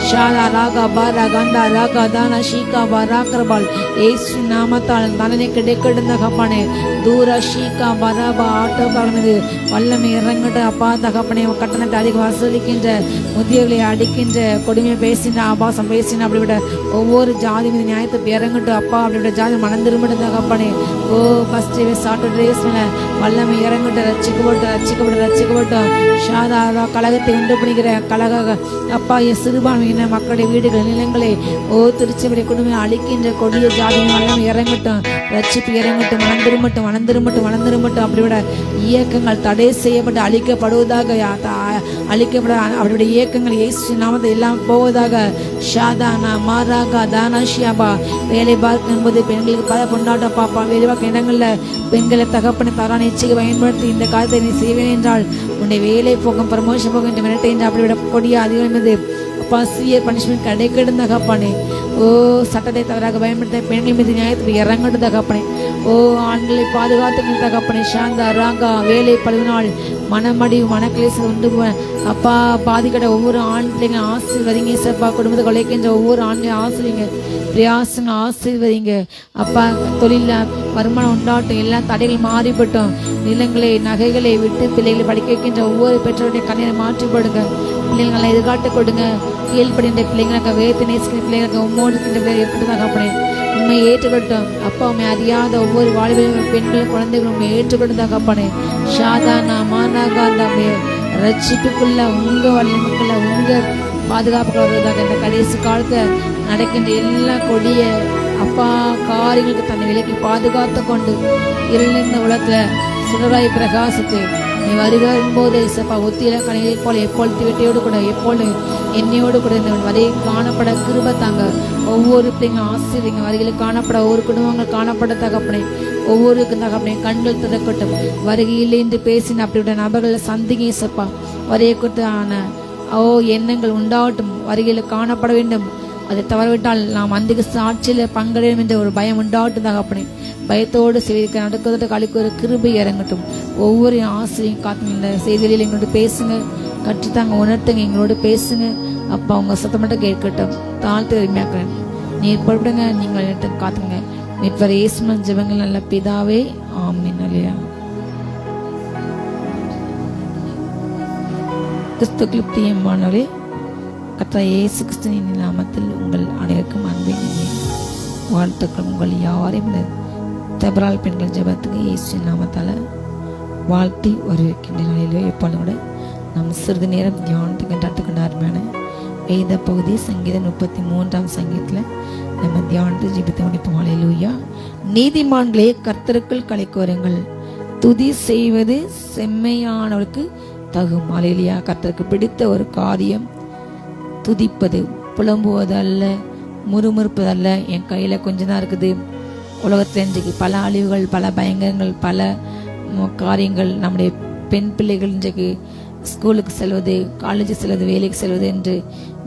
ஷாலா ராகா பாரா கந்தா ராகா தானா ஷீகா பாராக்கரபால் இயேசு நாமத்தால் தண்டனை கிடைக்கட்டும் தகப்பனே. தூர ஷீகா பராபா ஆட்டோக்காரன் மீது வல்லமை இறங்கட்டு அப்பா தகப்பனே. கட்டணத்தை அதிக வசூலிக்கின்ற முதியவர்களை அடிக்கின்ற கொடுமையை பேசின ஆபாசம் பேசின அப்படிவிட ஒவ்வொரு ஜாதி மீது நியாயத்தை இறங்கட்டும் அப்பா. அப்படிவிட ஜாதி மனம் திரும்பட்டும் தகப்பனே. ஓ ஃபர்ஸ்ட் சாப்பிட்டு ட்ரேஸ் மேல வல்லமை இறங்கட்டும். ரட்சிக்கப்பட்டோம் ஷாதா கழகத்தை உண்டு பண்ணிக்கிற கழக அப்பா சிறுபான்மையின மக்களுடைய வீடுகள் நிலங்களை ஓ திருச்சபடி குடும்பம் அழிக்கின்ற கொடிய ஜாதி வல்லமை இறங்கட்டும். ரட்சிப்பு இறங்கட்டும். மனம் திரும்பட்டும் அப்படிவிட இயக்கங்கள் தடை செய்யப்பட்டு அழிக்கப்படுவதாக அவருடைய இயக்கங்கள் இயேசு நாமத்தை எல்லாம் போவதாக. ஷாதானா மாராகா தானா ஷியாபா வேலை பார்க்கும் என்பது பெண்களுக்கு பல கொண்டாட்டம் பாப்பா. வேலை பார்க்க இடங்களில் பெண்களை தகப்பனை தரான இச்சைக்கு பயன்படுத்தி இந்த காலத்தை நீ செய்வேன் என்றால் உன்னை வேலை போகும் ப்ரமோஷன் போகும் என்று மிரட்டை என்று அப்படிவிட கொடிய அதிகம் மீது அப்பா சிவியர் பனிஷ்மெண்ட் கிடைக்கிடும் தகப்பானே. ஓ சட்டத்தை தவறாக பயன்படுத்த பெண்கள் மீது நியாயத்துக்கு இறங்கட்டும் தகப்பனே. ஓ ஆண்களை பாதுகாத்து தகப்பனே. சாந்தா ராங்கா வேலை பழுவினால் மனமடிவு மனக்கிளேசம் உண்டு அப்பா பாதிக்கட்ட ஒவ்வொரு ஆண் பிள்ளைங்க ஆசீர்வதிங்க ஏசப்பா. குடும்பத்தை கொலைக்கின்ற ஒவ்வொரு ஆண்களையும் ஆசிரியங்க பிரயாசங்க ஆசீர்வதிங்க அப்பா. தொழிலில் வருமானம் உண்டாட்டும், எல்லா தடைகள் மாறிப்பட்டோம். நிலங்களை நகைகளை விட்டு பிள்ளைகளை படிக்க வைக்கின்ற ஒவ்வொரு பெற்றோருடைய கண்ணீரை மாற்றிப்படுங்க. பிள்ளைங்களை எதிர்காட்டு கொடுங்க. கீழ்படிந்த பிள்ளைங்களுக்கு வேத்து நேசிக்கிற பிள்ளைங்களுக்கு உம்மோடுக்கின்ற பிள்ளை ஏற்பட்டதாகப்பனே. உண்மை ஏற்றுக்கட்டும் அப்பா. உண்மை அறியாத ஒவ்வொரு வாழ்விலும் பெண்களும் குழந்தைகளும் உண்மை ஏற்றுக்கொண்டதாகப்பனே. ஷாதானா மானாகாந்தாமே ரட்சிப்புக்குள்ள உங்க வல்லமைக்குள்ள உங்க பாதுகாப்புகள் வருவதாக இந்த கடைசி காலத்தை நடக்கின்ற எல்லா கொடிய அப்பா காரியங்களுக்கு தன்னை விலக்கி பாதுகாத்து கொண்டு இருந்த உலகத்துல சுடராய் பிரகாசத்தை நீ வரும்போது இசப்பா ஒத்தியில கணிதை போல எப்பொழுது வெட்டியோடு கூட எப்பொழுது என்னையோடு கூட இந்த வரையை காணப்பட கிருப தாங்க. ஒவ்வொரு பிள்ளைங்க ஆசிரியங்க வரிகளுக்கு காணப்பட ஒவ்வொரு குடும்பங்கள் காணப்பட தகப்பனே. ஒவ்வொருக்கும் தகப்பனே கண்கள் திறக்கட்டும். வருகையில் என்று பேசின அப்படிப்பட்ட நபர்களை சந்திங்க இசப்பா. வரையை கொடுத்தான எண்ணங்கள் உண்டாகட்டும். வருகையில் காணப்பட வேண்டும். அதை தவறவிட்டால் நாம் அந்த சாட்சியில் பங்கடையும் என்ற ஒரு பயம் உண்டாகட்டும் தகப்பனே. பயத்தோடு செய்திருக்க நடக்கிறத கழிக்கு ஒரு கிருபை இறங்கட்டும். ஒவ்வொரு ஆசிரியும் காத்துங்க. இந்த செய்திகளில் எங்களோட பேசுங்க, கற்றுத்தாங்க, உணர்த்துங்க, எங்களோட பேசுங்க அப்பா. உங்க சத்தம் மட்டும் கேட்கட்டும். தாழ்த்து உரிமையாக்குறேன். நீர் பொறுப்படுங்க. நீங்கள் காத்துங்க. மீட்பர் இயேசுவின் ஜெபங்கள் நல்ல பிதாவே, ஆமென். அல்லேலூயா. கிறிஸ்துவுக்குள் பிரியமானவரே, கர்த்தர் இயேசு கிறிஸ்துவின் நாமத்தில் உங்கள் அனைவருக்கும் அன்பின் வாழ்த்துக்கள். உங்கள் யாரையும் தபரால் பெண்கள் ஜெபத்துக்கு இயேசு நாமத்தால் வாழ்த்தி வரவேற்கின்ற நிலையிலோ எப்பொழுது கூட நம் சிறிது நேரம் தியானத்துக்கு கற்றுக்கொண்ட அருமையான வேத பகுதி சங்கீதம் 33ஆம் சங்கீதத்தில் நம்ம தியானத்தை ஜெபித்து முடிப்போம். அல்லேலூயா. நீதிமான்களே கர்த்தருக்குள் கலைக்கோருங்கள், துதி செய்வது செம்மையானவருக்கு தகும். அல்லேலூயா. கர்த்தருக்கு பிடித்த ஒரு காரியம் துதிப்பது, புலம்புவதல்ல, முறுமுறுப்பதல்ல. என் கையில் கொஞ்சம் தான் இருக்குது. உலகத்தில் இன்றைக்கு பல அழிவுகள், பல பயங்கரங்கள், பல காரியங்கள். நம்முடைய பெண் பிள்ளைகள் இன்றைக்கு ஸ்கூலுக்கு செல்வது, காலேஜ் செல்வது, வேலைக்கு செல்வது என்று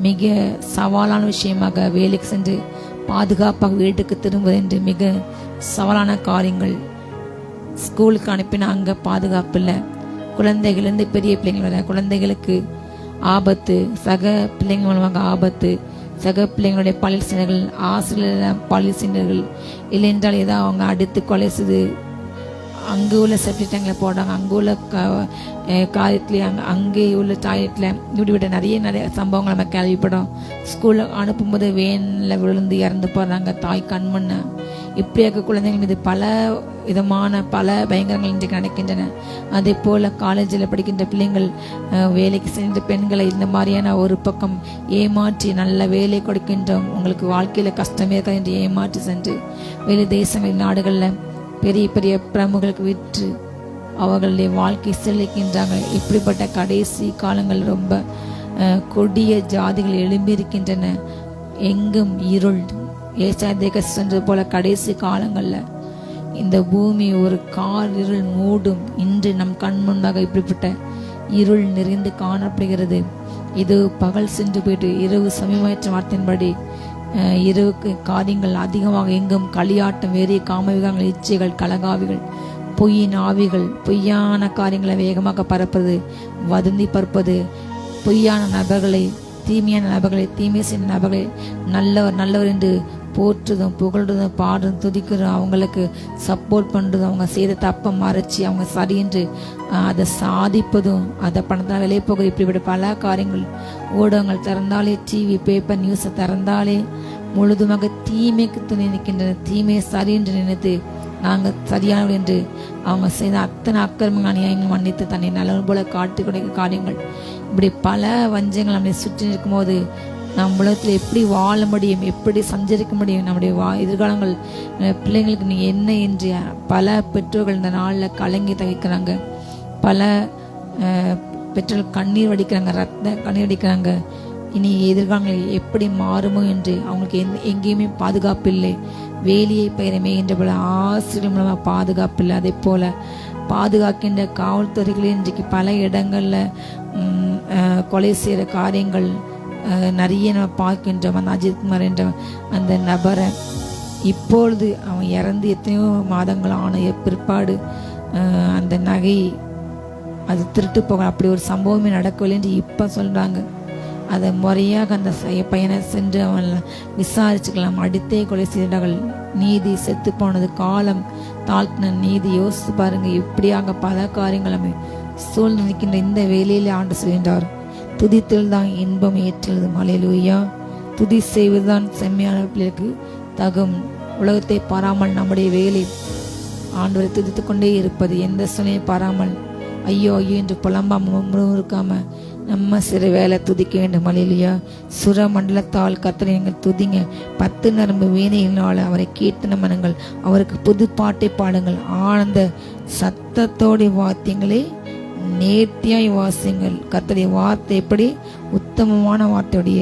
மிக சவாலான விஷயமாக, வேலைக்கு சென்று பாதுகாப்பாக வீட்டுக்கு திரும்புவது என்று மிக சவாலான காரியங்கள். ஸ்கூலுக்கு அனுப்பினா அங்கே பாதுகாப்பு இல்லை. குழந்தைகளிலிருந்து பெரிய பிள்ளைங்கள் வர குழந்தைகளுக்கு ஆபத்து, சக பிள்ளைங்கள் மூலமாக ஆபத்து, சக பிள்ளைங்களுடைய பாலியல் ஆசிரியர் பாலியல் இல்லை என்றால் ஏதாவது அவங்க அடித்து கொலை செய்து அங்கே உள்ள செப்டிக் டேங்கில் போடுறாங்க, அங்கே உள்ள காரியத்துலேயே அங்கே உள்ள டாய்லெட்டில் இப்படிவிட்ட நிறைய சம்பவங்கள் நம்ம கேள்விப்படும். ஸ்கூலில் அனுப்பும்போது வேனில் விழுந்து இறந்து போடுறாங்க தாய் கண்மண்ண. இப்படியாக குழந்தைகள் மீது பல விதமான பல பயங்கரங்கள் இன்றைக்கு நடக்கின்றன. அதே போல் காலேஜில் படிக்கின்ற பிள்ளைங்கள், வேலைக்கு சென்ற பெண்களை இந்த மாதிரியான ஒரு பக்கம் ஏமாற்றி நல்ல வேலை கொடுக்கின்றோம், உங்களுக்கு வாழ்க்கையில் கஷ்டமே இருக்காது என்று ஏமாற்றி சென்று வெளி தேசங்கள் நாடுகளில் பெரிய பெரிய பிரமுகளுக்கு விற்று அவர்களுடைய வாழ்க்கை செலுக்கின்றாங்க. இப்படிப்பட்ட கடைசி காலங்கள் ரொம்ப கொடிய ஜாதிகள் எழும்பியிருக்கின்றன. எங்கும் இருள். ஏசாயா சென்றது போல கடைசி காலங்களில் இந்த பூமி ஒரு கார் இருள் மூடும். இன்று நம் கண் முன்பாக இப்படிப்பட்ட இருள் நிறைந்து காணப்படுகிறது. இது பகல் சென்று போயிட்டு இரவு சமீபற்ற வார்த்தையின்படி இரவுக்கு காரியங்கள் அதிகமாக எங்கும் களியாட்டம், வேறிய காமவிகங்கள், இச்சைகள், கலகாவிகள், பொய்யின் ஆவிகள், பொய்யான காரியங்களை வேகமாக பரப்பது, வதந்தி பரப்பது, பொய்யான நபர்களை, தீமையான நபர்களை, தீமை செய்த நபர்களை நல்லவர் என்று போற்றுதும் புகழ்றதும் பாடுறதும் துதிக்கிறதும் அவங்களுக்கு சப்போர்ட் பண்ணுறதும் அவங்க செய்த தப்பை மறைச்சி அவங்க சரி என்று அதை சாதிப்பதும் அதை பணத்தால் விலை போகிற இப்படிப்பட்ட பல காரியங்கள். ஊடகங்கள் திறந்தாலே, டிவி பேப்பர் நியூஸை திறந்தாலே முழுதுமாக தீமைக்கு துணை நிற்கின்றன. தீமையை சரி என்று நினைத்து நாங்கள் சரியானவர் என்று அவங்க செய்த அத்தனை அக்கிரமங்கள் அநியாயங்கள் மன்னித்து தன்னை நல்லவன் போல காட்டி கொடுக்க காரியங்கள். இப்படி பல வஞ்சங்கள் நம்மை சுற்றி இருக்கும்போது நம் உலகத்தில் எப்படி வாழ முடியும், எப்படி சஞ்சரிக்க முடியும், நம்முடைய எதிர்காலங்கள் பிள்ளைங்களுக்கு நீ என்ன என்று பல பெற்றோர்கள் இந்த நாளில் கலங்கி தவிக்கிறாங்க. பல பெற்றோர்கள் கண்ணீர் வடிக்கிறாங்க, ரத்த கண்ணீர் வடிக்கிறாங்க. இனி எதிர்காலங்கள் எப்படி மாறுமோ என்று அவங்களுக்கு எங்கேயுமே பாதுகாப்பு இல்லை. வேலியை பெயரை மேய்கின்ற போல ஆசிரியர் மூலமாக பாதுகாப்பு இல்லை. அதே போல் பாதுகாக்கின்ற காவல்துறைகளே இன்றைக்கு பல இடங்களில் கொலை செய்கிற காரியங்கள், நிறைய நம்ம பார்க்கின்றோம். அந்த அஜித்குமார் என்ற அந்த நபரை இப்பொழுது அவன் இறந்து எத்தனையோ மாதங்கள் ஆன பிற்பாடு அந்த நகை அது திருட்டு போக அப்படி ஒரு சம்பவமே நடக்கவில்லை என்று இப்போ சொல்கிறாங்க. அதை முறையாக அந்த பையனை சென்று அவன் விசாரிச்சுக்கலாம். அடித்தே கொலை செய்தார்கள். நீதி செத்து போனது, காலம் தாழ்த்தின நீதி. யோசித்து பாருங்க, இப்படியாக பல காரியங்கள் நம்ம சூழ்ந்து நிற்கின்ற இந்த வேலையிலே ஆண்டு சொல்கின்றார், துதித்தல் தான் இன்பம் ஏற்றுள்ளது. ஹல்லேலூயா. துதி செய்வதுதான் செம்மையான பிள்ளைக்கு தகும். உலகத்தை பாராமல் நம்முடைய வேலை ஆண்டவரை துதித்து கொண்டே இருப்பது, எந்த சூழ்நிலையை பாராமல் ஐயோ ஐயோ என்று புலம்பாம முழுக்காம நம்ம சிறு வேலை துதிக்க வேண்டும். ஹல்லேலூயா. சுர மண்டலத்தால் கர்த்தரை நீங்கள் துதிங்க. 10 நரம்பு வீணையினால் அவரை கீர்த்தன பண்ணுங்கள். அவருக்கு புது பாட்டை பாடுங்கள். ஆனந்த சத்தத்தோடைய வாத்தியங்களை நேர்த்தியாய் வாசிங்கள். கர்த்தருடைய வார்த்தை எப்படி உத்தமமான வார்த்தையுடைய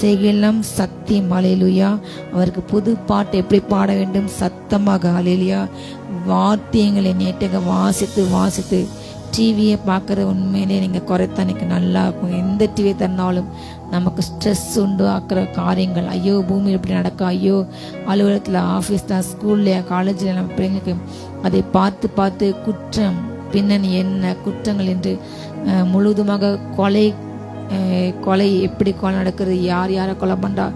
செய்கையெல்லாம் சத்தியம். ஹல்லேலூயா. அவருக்கு புது பாட்டு எப்படி பாட வேண்டும்? சத்தமாக. ஹல்லேலூயா. வார்த்தையங்களை நேற்றாக வாசித்து டிவியை பார்க்குற உண்மையிலே நீங்கள் குறைத்தா எனக்கு நல்லா இருக்கும். எந்த டிவியை தந்தாலும் நமக்கு ஸ்ட்ரெஸ் உண்டு ஆக்கிற காரியங்கள், ஐயோ பூமியில் எப்படி நடக்கும், ஐயோ அலுவலகத்தில், ஆஃபீஸில், ஸ்கூல்லையா, காலேஜில் நம்ம பிள்ளைங்களுக்கு அதை பார்த்து குற்றம் பின்னணி என்ன குற்றங்கள் என்று முழுவதுமாக கொலை எப்படி கொலை நடக்கிறது, யாரை கொலை பண்ணுறா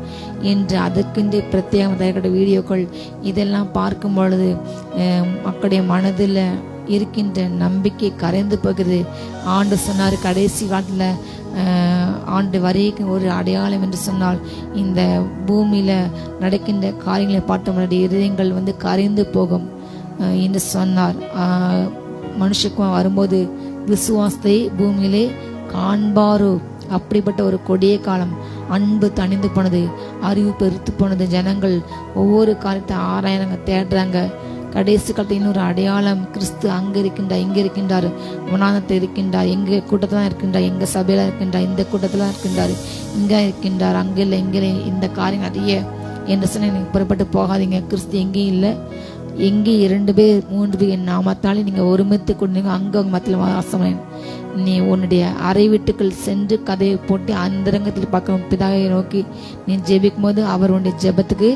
என்று அதற்கென்று பிரத்யேகம் தயாரிக்கிற வீடியோக்கள் இதெல்லாம் பார்க்கும் பொழுது மக்களுடைய மனதில் இருக்கின்ற நம்பிக்கை கரைந்து போகிறது. ஆண்டு சொன்னார், கடைசி காலத்தில் ஆண்டு வரைக்கும் ஒரு அடையாளம் என்று சொன்னால் இந்த பூமியில் நடக்கின்ற காரியங்களை பார்த்த நம்மளுடைய இதயங்கள் கரைந்து போகும் என்று சொன்னார். மனுஷக்கும் வரும்போது விசுவாசத்தை பூமியிலே காண்பாரோ, அப்படிப்பட்ட ஒரு கொடிய காலம். அன்பு தணிந்து போனது, அறிவு பெருத்து போனது. ஜனங்கள் ஒவ்வொரு காரியத்தை ஆராயறாங்க, தேடுறாங்க. கடைசி காலத்தில் இன்னொரு அடையாளம், கிறிஸ்து அங்கே இருக்கின்றார், இங்கே இருக்கின்றார், உணானத்தில் இருக்கின்றார், எங்கள் கூட்டத்தில் தான் இருக்கின்றார், எங்கள் சபையில் இருக்கின்றார், இந்த கூட்டத்தில் தான் இருக்கின்றார், இங்கே இருக்கின்றார், அங்கே இல்லை, இங்கே இந்த காரியம் நிறைய என்று சொன்ன நீங்கள் புறப்பட்டு போகாதீங்க. கிறிஸ்து எங்கேயும் இல்லை. எங்கே 2 பேர் 3 பேர் என் நாமத்தாலே நீங்கள் ஒருமித்து கொண்டீங்க, அங்கே அவங்க மத்தியில் வாசம். நீ உன்னுடைய அறை வீட்டுக்குள் சென்று கதையை போட்டு அந்தரங்கத்தில் பார்க்க பிதாவை நோக்கி நீ ஜெபிக்கும் போது அவர் உன்னுடைய ஜெபத்துக்கு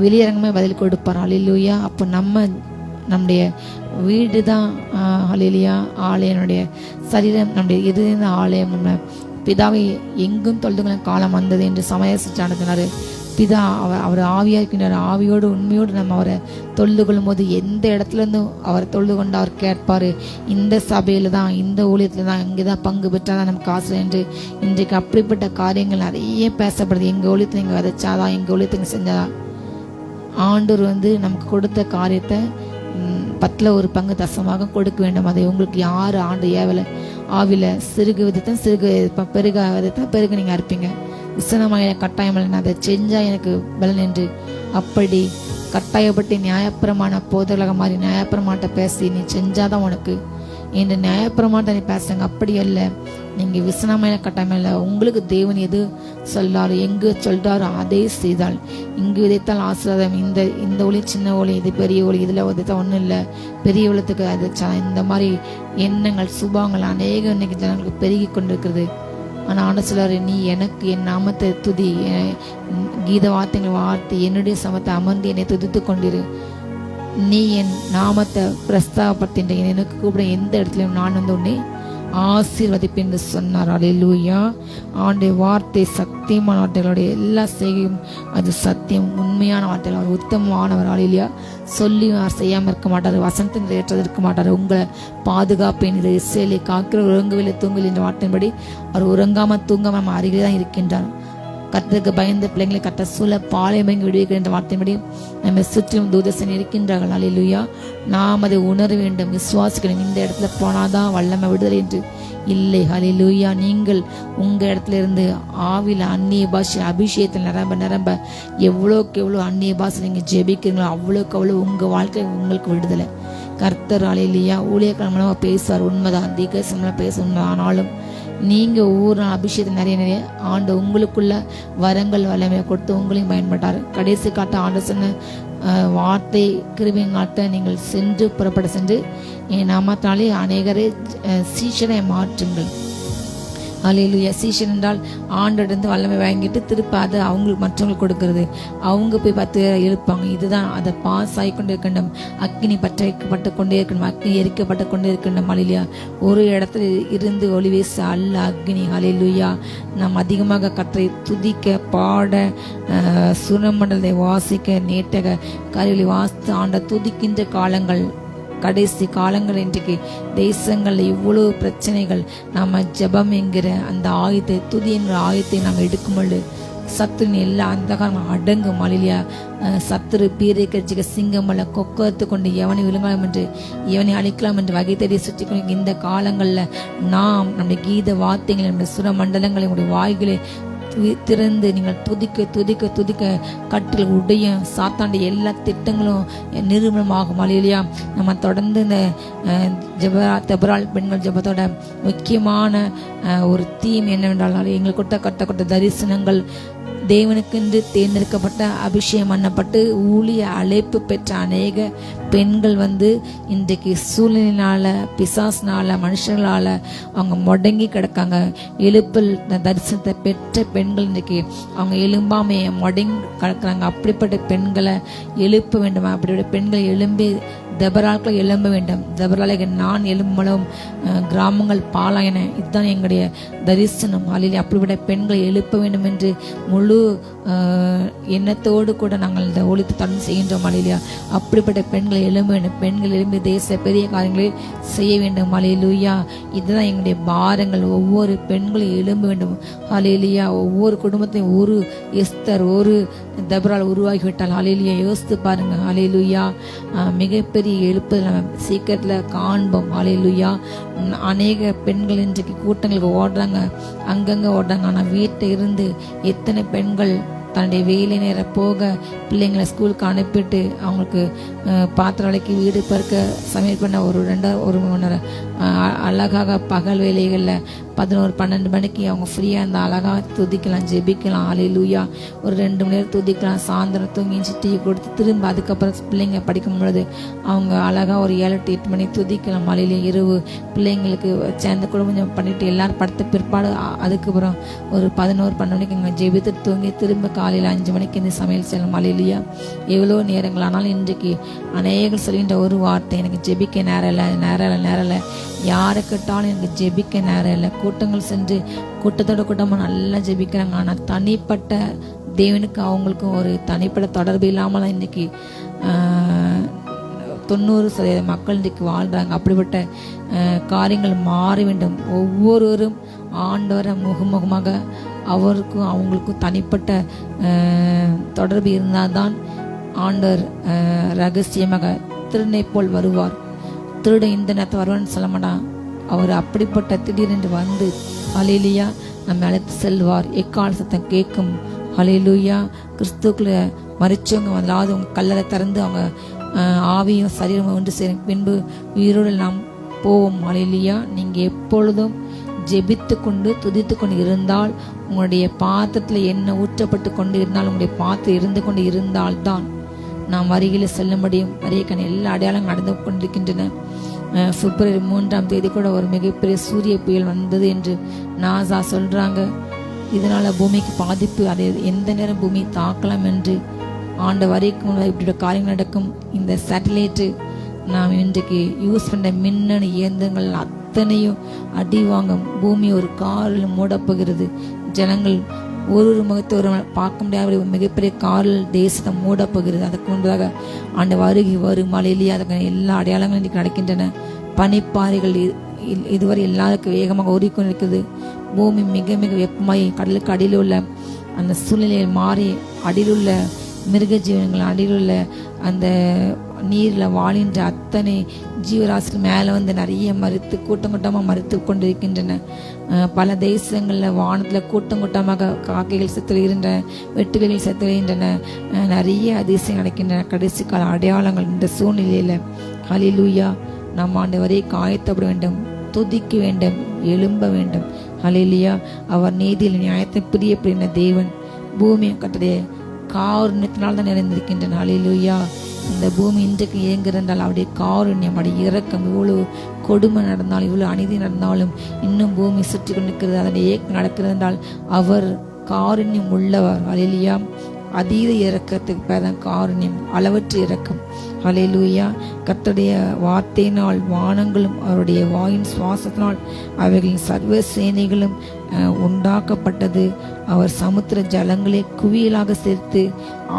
வெளியரங்கமே பதில் கொடுப்பார். ஹல்லேலூயா. அப்போ நம்முடைய வீடு தான் ஹல்லேலூயா ஆலயனுடைய சரீரம், நம்முடைய எதிர்ந்த ஆலயம். நம்ம பிதாவை எங்கும் தொழுதுகிற காலம் வந்தது என்று சமயசிச்சு நடத்தினார். பிதா அவர் ஆவியாக இருக்கின்றார். ஆவியோடு உண்மையோடு நம்ம அவரை தொழுது கொள்ளும் போது எந்த இடத்துலேருந்தும் அவர் தொழுது கொண்டு அவர் கேட்பார், இந்த சபையில் தான், இந்த ஊழியத்தில் தான், இங்கே தான் பங்கு பெற்றால் தான் நமக்கு ஆசை என்று. இன்றைக்கு அப்படிப்பட்ட காரியங்கள் நிறைய பேசப்படுது. எங்கள் ஊழியத்தில் இங்கே விதைச்சாதான், எங்கள் ஊழியத்தில் இங்கே செஞ்சாதான். ஆண்டவர் நமக்கு கொடுத்த காரியத்தை 10ல் 1 பங்கு தசமாக கொடுக்க வேண்டும். அதை உங்களுக்கு யார் ஆண்டு ஏவலை ஆவில சிறுகு விதத்தான் சிறுகு பெருக விதத்தான் பெருக நீங்கள் அறுப்பீங்க. விசனமாய கட்டாயம் இல்லை, அதை செஞ்சால் எனக்கு பலன் என்று. அப்படி கட்டாயப்பட்டு நியாயப்பிரமான போதலாக மாறி நியாயப்பிரமாட்ட பேசி நீ செஞ்சாதான் உனக்கு என்று நியாயப்பிரமாட்ட நீ பேசுங்க. அப்படி அல்ல, நீங்கள் விசனமான கட்டாயம் இல்லை. உங்களுக்கு தேவன் எது சொல்றாரு, எங்கு சொல்றாரோ அதை செய்தால். இங்கு விதைத்தால் ஆசீர்வாதம். இந்த ஒளி சின்ன ஒளி, இது பெரிய ஒளி, இதில் விதைத்தா ஒன்றும் இல்லை, பெரிய ஒளத்துக்கு அது இந்த மாதிரி எண்ணங்கள் சுபாவங்கள் அநேக இன்னைக்கு ஜனங்களுக்கு பெருகி கொண்டிருக்கிறது. ஆனால் ஆண்டு சொல்றாரு, நீ எனக்கு என் நாமத்தை துதி, கீத வார்த்தைகள் வார்த்தை என்னுடைய சமத்தை அமர்ந்து என்னை துதித்து கொண்டிரு. நீ என் நாமத்தை பிரஸ்தாபப்படுத்தின்ற எனக்கு கூப்பிட எந்த இடத்துலையும் நான் உன்னை ஆசீர்வதிப்பேன் என்று சொன்னார். ஹல்லேலூயா. ஆண்டு வார்த்தை சத்தியமான வார்த்தைகளுடைய எல்லா செய்கையும் அது சத்தியம், உண்மையான வார்த்தைகள். அவர் உத்தமமானவர். ஹல்லேலூயா. சொல்லி அவர் செய்யாமல் இருக்க மாட்டார், வசனத்தின் ஏற்றது இருக்க மாட்டார். உங்களை பாதுகாப்பேன், இதை இஸ்ரேலை காக்கிற உறங்கவில்லை தூங்கல் என்ற வார்த்தையின்படி அவர் உறங்காமல் தூங்காமல் நம்ம அருகே தான் இருக்கின்றார். கர்த்தருக்கு பயந்த பிள்ளைங்களை கட்ட சூழ பாளையமங்கி விடுவிக்கிற என்ற வார்த்தையின்படி நம்ம சுற்றிலும் தூதசன் இருக்கின்றார்கள். ஹல்லேலூயா. நாம் அதை உணர வேண்டும், விசுவாசிக்கணும். இந்த இடத்துல போனாதான் வல்லமை விடுதலை என்று இல்லை. ஹல்லேலூயா. நீங்கள் உங்கள் இடத்துல இருந்து ஆவில அந்நிய பாஷை அபிஷேகத்தில் நிரம்ப எவ்வளோக்கு எவ்வளோ அந்நிய பாஷை நீங்கள் ஜெபிக்கிறீங்களோ அவ்வளோக்கு அவ்வளோ உங்கள் வாழ்க்கை உங்களுக்கு விடுதலை. கர்த்தர் ஹல்லேலூயா ஊழியக்காரமாக பேசுவார், உண்மைதான். தீர்க்கதரிசனமாக பேச உண்மை. ஆனாலும் நீங்கள் ஒவ்வொரு நாள் அபிஷேகத்தை நிறைய ஆண்டு உங்களுக்குள்ள வரங்கள் வல்லமையை கொடுத்து உங்களையும் பயன்பட்டார். கடைசி காட்ட ஆண்டு சொன்ன வார்த்தை கிருபையாட்ட நீங்கள் சென்று புறப்பட சென்று என் நாமத்தாலே அநேகரை சீஷரை மாற்றுங்கள். அல்லேலூயா. சீஷன் என்றால் ஆண்டிடந்து வல்லமை வாங்கிட்டு திருப்ப அதை அவங்களுக்கு மற்றவங்களுக்கு கொடுக்கறது. அவங்க போய் 10 பேரை எழுப்பாங்க. இதுதான் அதை பாஸ் ஆகி கொண்டே இருக்கணும். அக்னி பற்ற வைக்கப்பட்டு கொண்டே இருக்கணும். அக்னி எரிக்கப்பட்டு கொண்டே இருக்கணும். அல்லேலூயா. ஒரு இடத்துல இருந்து ஒளி வீச அல்ல அக்னி. அல்லேலூயா. நாம் அதிகமாக கர்த்தரை துதிக்க, பாட, சுரமண்டலத்தை வாசிக்க, நேட்டக கருவிலை வாசித்து ஆண்ட துதிக்கின்ற காலங்கள் கடைசி காலங்கள். இன்றைக்கு தேசங்களில் இவ்வளவு பிரச்சனைகள். நம்ம ஜெபம் என்கிற அந்த ஆயுதத்தை, துதி என்கிற ஆயுதத்தை நாம் எடுக்கும்பொழுது சத்துருவின் எல்லா அந்த காலம் அடங்கும். அல்லேலூயா. சத்துரு பீரை கட்சிக்க சிங்கம் அல்ல கொக்கத்து கொண்டு எவனை விழுங்கலாம் என்று எவனை அழிக்கலாம் என்று வகை தேடி சுற்றி கொண்டு இந்த காலங்களில் நாம் நம்முடைய கீத வார்த்தைகளை, நம்முடைய சுர மண்டலங்களை, நம்முடைய வாய்களை திறந்து நீங்கள் துதிக்க துதிக்க துதிக்க கட்டில் உடையும் சாத்தாண்ட எல்லா திட்டங்களும் நிரூபணமாகும். அல்லேலூயா. நம்ம தொடர்ந்து இந்த தெபரால் பெண்கள் ஜெபத்தோட முக்கியமான ஒரு தீம் என்னவென்றால், எங்களுக்கு கட்டப்பட்ட தரிசனங்கள், தேவனுக்கென்று தேர்ந்தெடுக்கப்பட்ட அபிஷேகம் பண்ணப்பட்டு ஊழிய அழைப்பு பெற்ற அநேக பெண்கள் இன்றைக்கு சூழ்நிலையினால, பிசாசினால, மனுஷர்களால் அவங்க முடங்கி கிடக்காங்க. எழுப்பல் தரிசனத்தை பெற்ற பெண்கள் இன்றைக்கு அவங்க எழும்பாமையை முடங்கி கிடக்குறாங்க. அப்படிப்பட்ட பெண்களை எழுப்ப வேண்டும். அப்படிப்பட்ட பெண்களை எழும்பி தெபராக்களை எழும்ப வேண்டும். தெபராலை நான் எழும்பலும் கிராமங்கள் பாலாயன. இதுதான் எங்களுடைய தரிசனம். அல்லேலூயா. அப்படிப்பட்ட பெண்களை எழுப்ப வேண்டும் என்று முழு எண்ணத்தோடு கூட நாங்கள் இந்த ஒளித்து தடை செய்கின்றோம். அல்லேலூயா. அப்படிப்பட்ட பெண்களை எழும்ப வேண்டும். பெண்கள் எழும்பி தேச பெரிய காரியங்களை செய்ய வேண்டும். அல்லேலூயா. இதுதான் எங்களுடைய பாரங்கள். ஒவ்வொரு பெண்களும் எழும்ப வேண்டும். அல்லேலூயா. ஒவ்வொரு குடும்பத்தையும் ஒரு எஸ்தர், ஒரு தெபரால் உருவாகிவிட்டால். அல்லேலூயா. யோசித்து பாருங்க. அல்லேலூயா. மிகப்பெரிய எழுப்புதல் நம்ம சீக்கிரத்தில் காண்போம். அல்லேலூயா. அநேக பெண்கள் இன்றைக்கு கூட்டங்களுக்கு ஓடுறாங்க, அங்கங்கே ஓடுறாங்க. ஆனால் வீட்டை இருந்து எத்தனை பெண்கள் தன்னுடைய வேலை நேரம் போக பிள்ளைங்களை ஸ்கூலுக்கு அனுப்பிட்டு அவங்களுக்கு பாத்திரம் விளக்கி வீடு பருக்க சமையல் பண்ண ஒரு மணி நேரம் அழகாக பகல் வேலைகளில் 11-12 மணிக்கு அவங்க ஃப்ரீயாக இருந்தால் அழகாக துதிக்கலாம், ஜெபிக்கலாம். அல்லேலூயா. ஒரு 2 மணி நேரம் துதிக்கலாம். சாயந்தரம் தூங்கி டீ கொடுத்து திரும்ப அதுக்கப்புறம் பிள்ளைங்க படிக்கும் பொழுது அவங்க அழகாக ஒரு 7-8 மணி துதிக்கலாம். அல்லேலூயா. இரவு பிள்ளைங்களுக்கு சேர்ந்து கூட கொஞ்சம் பண்ணிட்டு எல்லாரும் படுத்த பிற்பாடு அதுக்கப்புறம் ஒரு 11-12 மணிக்கு இங்கே ஜெபித்து தூங்கி திரும்ப காலையில் 5 மணிக்கு இந்த சமையல் செய்யலாம். அல்லேலூயா. எவ்வளோ நேரங்கள். ஆனாலும் இன்றைக்கு அநேகர் சொல்கின்ற ஒரு வார்த்தை, எனக்கு ஜெபிக்க நேரம் இல்லை. யாரை கேட்டாலும் எனக்கு ஜெபிக்க நேரம் இல்லை. கூட்டங்கள் சென்று கூட்டத்தோட கூட்டமாக நல்லா ஜெபிக்கிறாங்க. ஆனால் தனிப்பட்ட தேவனுக்கு அவங்களுக்கும் ஒரு தனிப்பட்ட தொடர்பு இல்லாமல் இன்னைக்கு 90% மக்கள் இன்றைக்கு வாழ்கிறாங்க. அப்படிப்பட்ட காரியங்கள் மாற வேண்டும். ஒவ்வொருவரும் ஆண்டவரை முகமுகமாக அவருக்கும் அவங்களுக்கும் தனிப்பட்ட தொடர்பு இருந்தால் தான் ஆண்டவர் ரகசியமாக திருடனை போல் வருவார். திருட இந்த நேரத்தை வருவான்னு சொல்ல மாட்டான். அவர் அப்படிப்பட்ட திடீரென்று அல்லேலூயா நம்ம அழைத்து செல்வார். எக்கால் சத்தம் கேட்கும். அல்லேலூயா. கிறிஸ்துக்குள்ள மரிச்சவங்க அதாவது அவங்க கல்லறை திறந்து அவங்க ஆவியும் சரீரமும் ஒன்று சேரும். பின்பு உயிரோடு நாம் போவோம். அல்லேலூயா. நீங்கள் எப்பொழுதும் ஜெபித்து கொண்டு துதித்து கொண்டு இருந்தால், உங்களுடைய பாத்திரத்தில் எண்ணெய் ஊற்றப்பட்டு கொண்டு இருந்தால், உங்களுடைய பாத்திரம் இருந்து கொண்டு இருந்தால்தான் நாம் வருகையில் செல்ல முடியும். வரையக்கான எல்லா அடையாளம் நடந்து கொண்டிருக்கின்றன. பிப்ரவரி 3ஆம் தேதி கூட ஒரு மிகப்பெரிய சூரிய புயல் வந்தது என்று நாசா சொல்றாங்க. இதனால பூமிக்கு பாதிப்பு, அதை எந்த நேரம் பூமி தாக்கலாம் என்று ஆண்ட வரைக்கும் இப்படி காரியங்கள் நடக்கும். இந்த சேட்டலைட்டு நாம் இன்றைக்கு யூஸ் பண்ண மின்னணு இயந்திரங்கள் அத்தனையும் அடி வாங்கும். பூமி ஒரு காரில் மூடப்போகிறது. ஜனங்கள் ஒரு முகத்தை ஒரு பார்க்க முடியாத மிகப்பெரிய காரில் தேசத்தை மூடப்போகிறது. அதுக்கு முன்பதாக ஆண்டு வருகை வரும். மழையிலேயே அதுக்கு எல்லா அடையாளங்களும் இன்றைக்கு நடக்கின்றன. பனிப்பாறைகள் இதுவரை எல்லாருக்கும் வேகமாக ஓடிக்கொண்டிருக்குது. பூமி மிக மிக வெப்பமாய் கடலுக்கு அடியில் உள்ள அந்த சூழ்நிலையை மாறி அடியில் உள்ள மிருக ஜீவனங்கள், அடியில் உள்ள அந்த நீரில் வாழ்கின்ற அத்தனை ஜீவராசிகள் மேலே நிறைய மறுத்து கூட்டமாக மறுத்து கொண்டிருக்கின்றன. பல தேசங்களில் வானத்தில் கூட்டமாக காக்கைகள் செத்துகின்றன, வெட்டுகளில் செத்துகின்றன. நிறைய அதிசயம் நடக்கின்றன. கடைசி கால அடையாளங்கள் இந்த சூழ்நிலையில். அல்லேலூயா. நம் ஆண்டவரை காயத்தப்பட வேண்டும், துதிக்க வேண்டும், எழும்ப வேண்டும். அல்லேலூயா. அவர் நீதியில் நியாயத்தை பிரியப்படின தேவன். பூமியை கட்டடைய காரணத்தினால் தான் நிறைந்திருக்கின்றன. அல்லேலூயா. இந்த பூமி இன்றைக்கு இயங்குகிறால் அவருடைய காருண்யம், அவருடைய இரக்கம், இவ்வளவு கொடுமை நடந்தாலும் இவ்வளவு அநீதி நடந்தாலும் இன்னும் பூமி சுற்றி கொண்டிருக்கிறது, அதனுடைய இயக்கம் நடக்கிறது என்றால் அவர் காருண்யம் உள்ளவர். அல்லேலூயா. அதீத இரக்கத்துக்கு பேர் தான் காருண்யம், அளவற்ற இரக்கம். அல்லேலூயா. கர்த்தருடைய வார்த்தையினால் வானங்களும் அவருடைய வாயின் சுவாசத்தினால் அவைகளின் சர்வ சேனைகளும் உண்டாக்கப்பட்டது. அவர் சமுத்திர ஜலங்களை குவியலாக சேர்த்து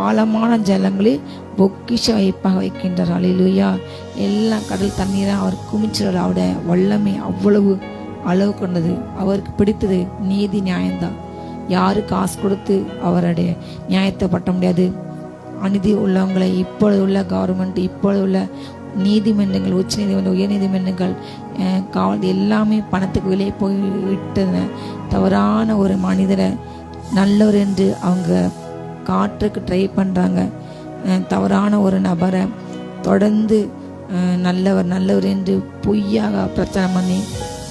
ஆழமான ஜலங்களை பொக்கிஷ வைப்பாக வைக்கின்றார். அல்லேலூயா. எல்லா கடல் தண்ணீரை அவர் குமிச்சிறார். அவருடைய வல்லமை அவ்வளவு அளவு கொண்டது. அவருக்கு பிடித்தது நீதி நியாயம்தான். யாரு காசு கொடுத்து அவருடைய நியாயத்தை பட்ட முடியாது. அநீதி உள்ளவங்களை இப்பொழுது உள்ள கவர்மெண்ட், இப்பொழுது உள்ள நீதிமன்றங்கள், உச்ச நீதிமன்றம், உயர் நீதிமன்றங்கள், காவல் எல்லாமே பணத்துக்கு வெளியே போய் விட்டன. தவறான ஒரு மனிதரை நல்லவர் என்று அவங்க காட்டுறதுக்கு ட்ரை பண்ணுறாங்க. தவறான ஒரு நபரை தொடர்ந்து நல்லவர் நல்லவர் என்று பொய்யாக பிரச்சாரம் பண்ணி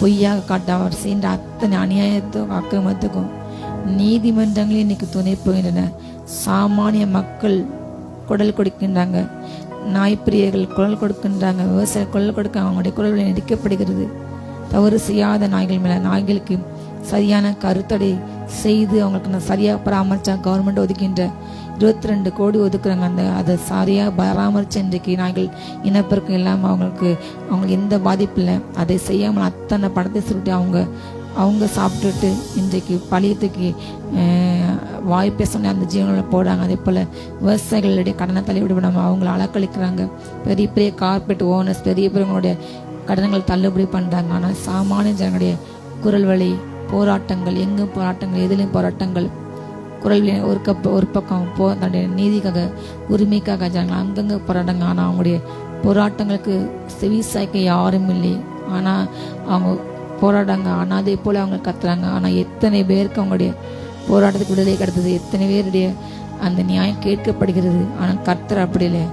பொய்யாக காட்ட அவர் செய்கின்ற அத்தனை அநியாயத்துக்கும் அக்கிரமத்துக்கும் நீதிமன்றங்களே இன்னைக்கு துணை போகின்றன. சாமானிய மக்கள் குரல் கொடுக்கின்றாங்க, நாய்ப்பிரியர்கள் குரல் கொடுக்கின்றாங்க, விவசாய குரல் கொடுக்க அவங்களுடைய குரல்களை நடிக்கப்படுகிறது. தவறு செய்யாத நாய்கள் மேலே நாய்களுக்கு சரியான கருத்தடை செய்து அவங்களுக்கு சரியாக பராமரித்தா கவர்மெண்ட் ஒதுக்கின்ற 22 கோடி ஒதுக்குறாங்க. அதை சரியாக பராமரித்த இன்றைக்கு நாய்கள் இனப்பெருக்கம் இல்லாமல் அவங்களுக்கு எந்த பாதிப்பு இல்லை. அதை செய்யாமல் அத்தனை படத்தை சுருட்டி அவங்க சாப்பிட்டுட்டு இன்றைக்கு பழியத்துக்கு வாய் பேசணும் அந்த ஜீவனங்களை போடுறாங்க. அதே போல் விவசாயிகளுடைய கடனை தள்ளுபடி பண்ணாமல் அவங்கள அலக்களிக்கிறாங்க. பெரிய பெரிய கார்பரேட் ஓனர்ஸ் பெரிய பெரியவங்களுடைய கடன்கள் தள்ளுபடி பண்ணுறாங்க. ஆனால் சாமானிய ஜனங்களுடைய குரல் வழி போராட்டங்கள், எங்கும் போராட்டங்கள், எதிலையும் போராட்டங்கள், குரல் ஒரு பக்கம் தன்னுடைய நீதிக்காக உரிமைக்காக ஜனங்கள் அங்கங்கே போராட்டாங்க. ஆனால் அவங்களுடைய போராட்டங்களுக்கு செவி சாய்க்க யாரும் இல்லை. ஆனால் அவங்க போராடாங்க. ஆனால் அதே போல் அவங்க கத்துறாங்க. ஆனால் எத்தனை பேருக்கு அவங்களுடைய போராட்டத்துக்கு விடுதலை கிடைத்தது, எத்தனை பேருடைய அந்த நியாயம் கேட்கப்படுகிறது. ஆனால் கர்த்தர் அப்படி இல்லை.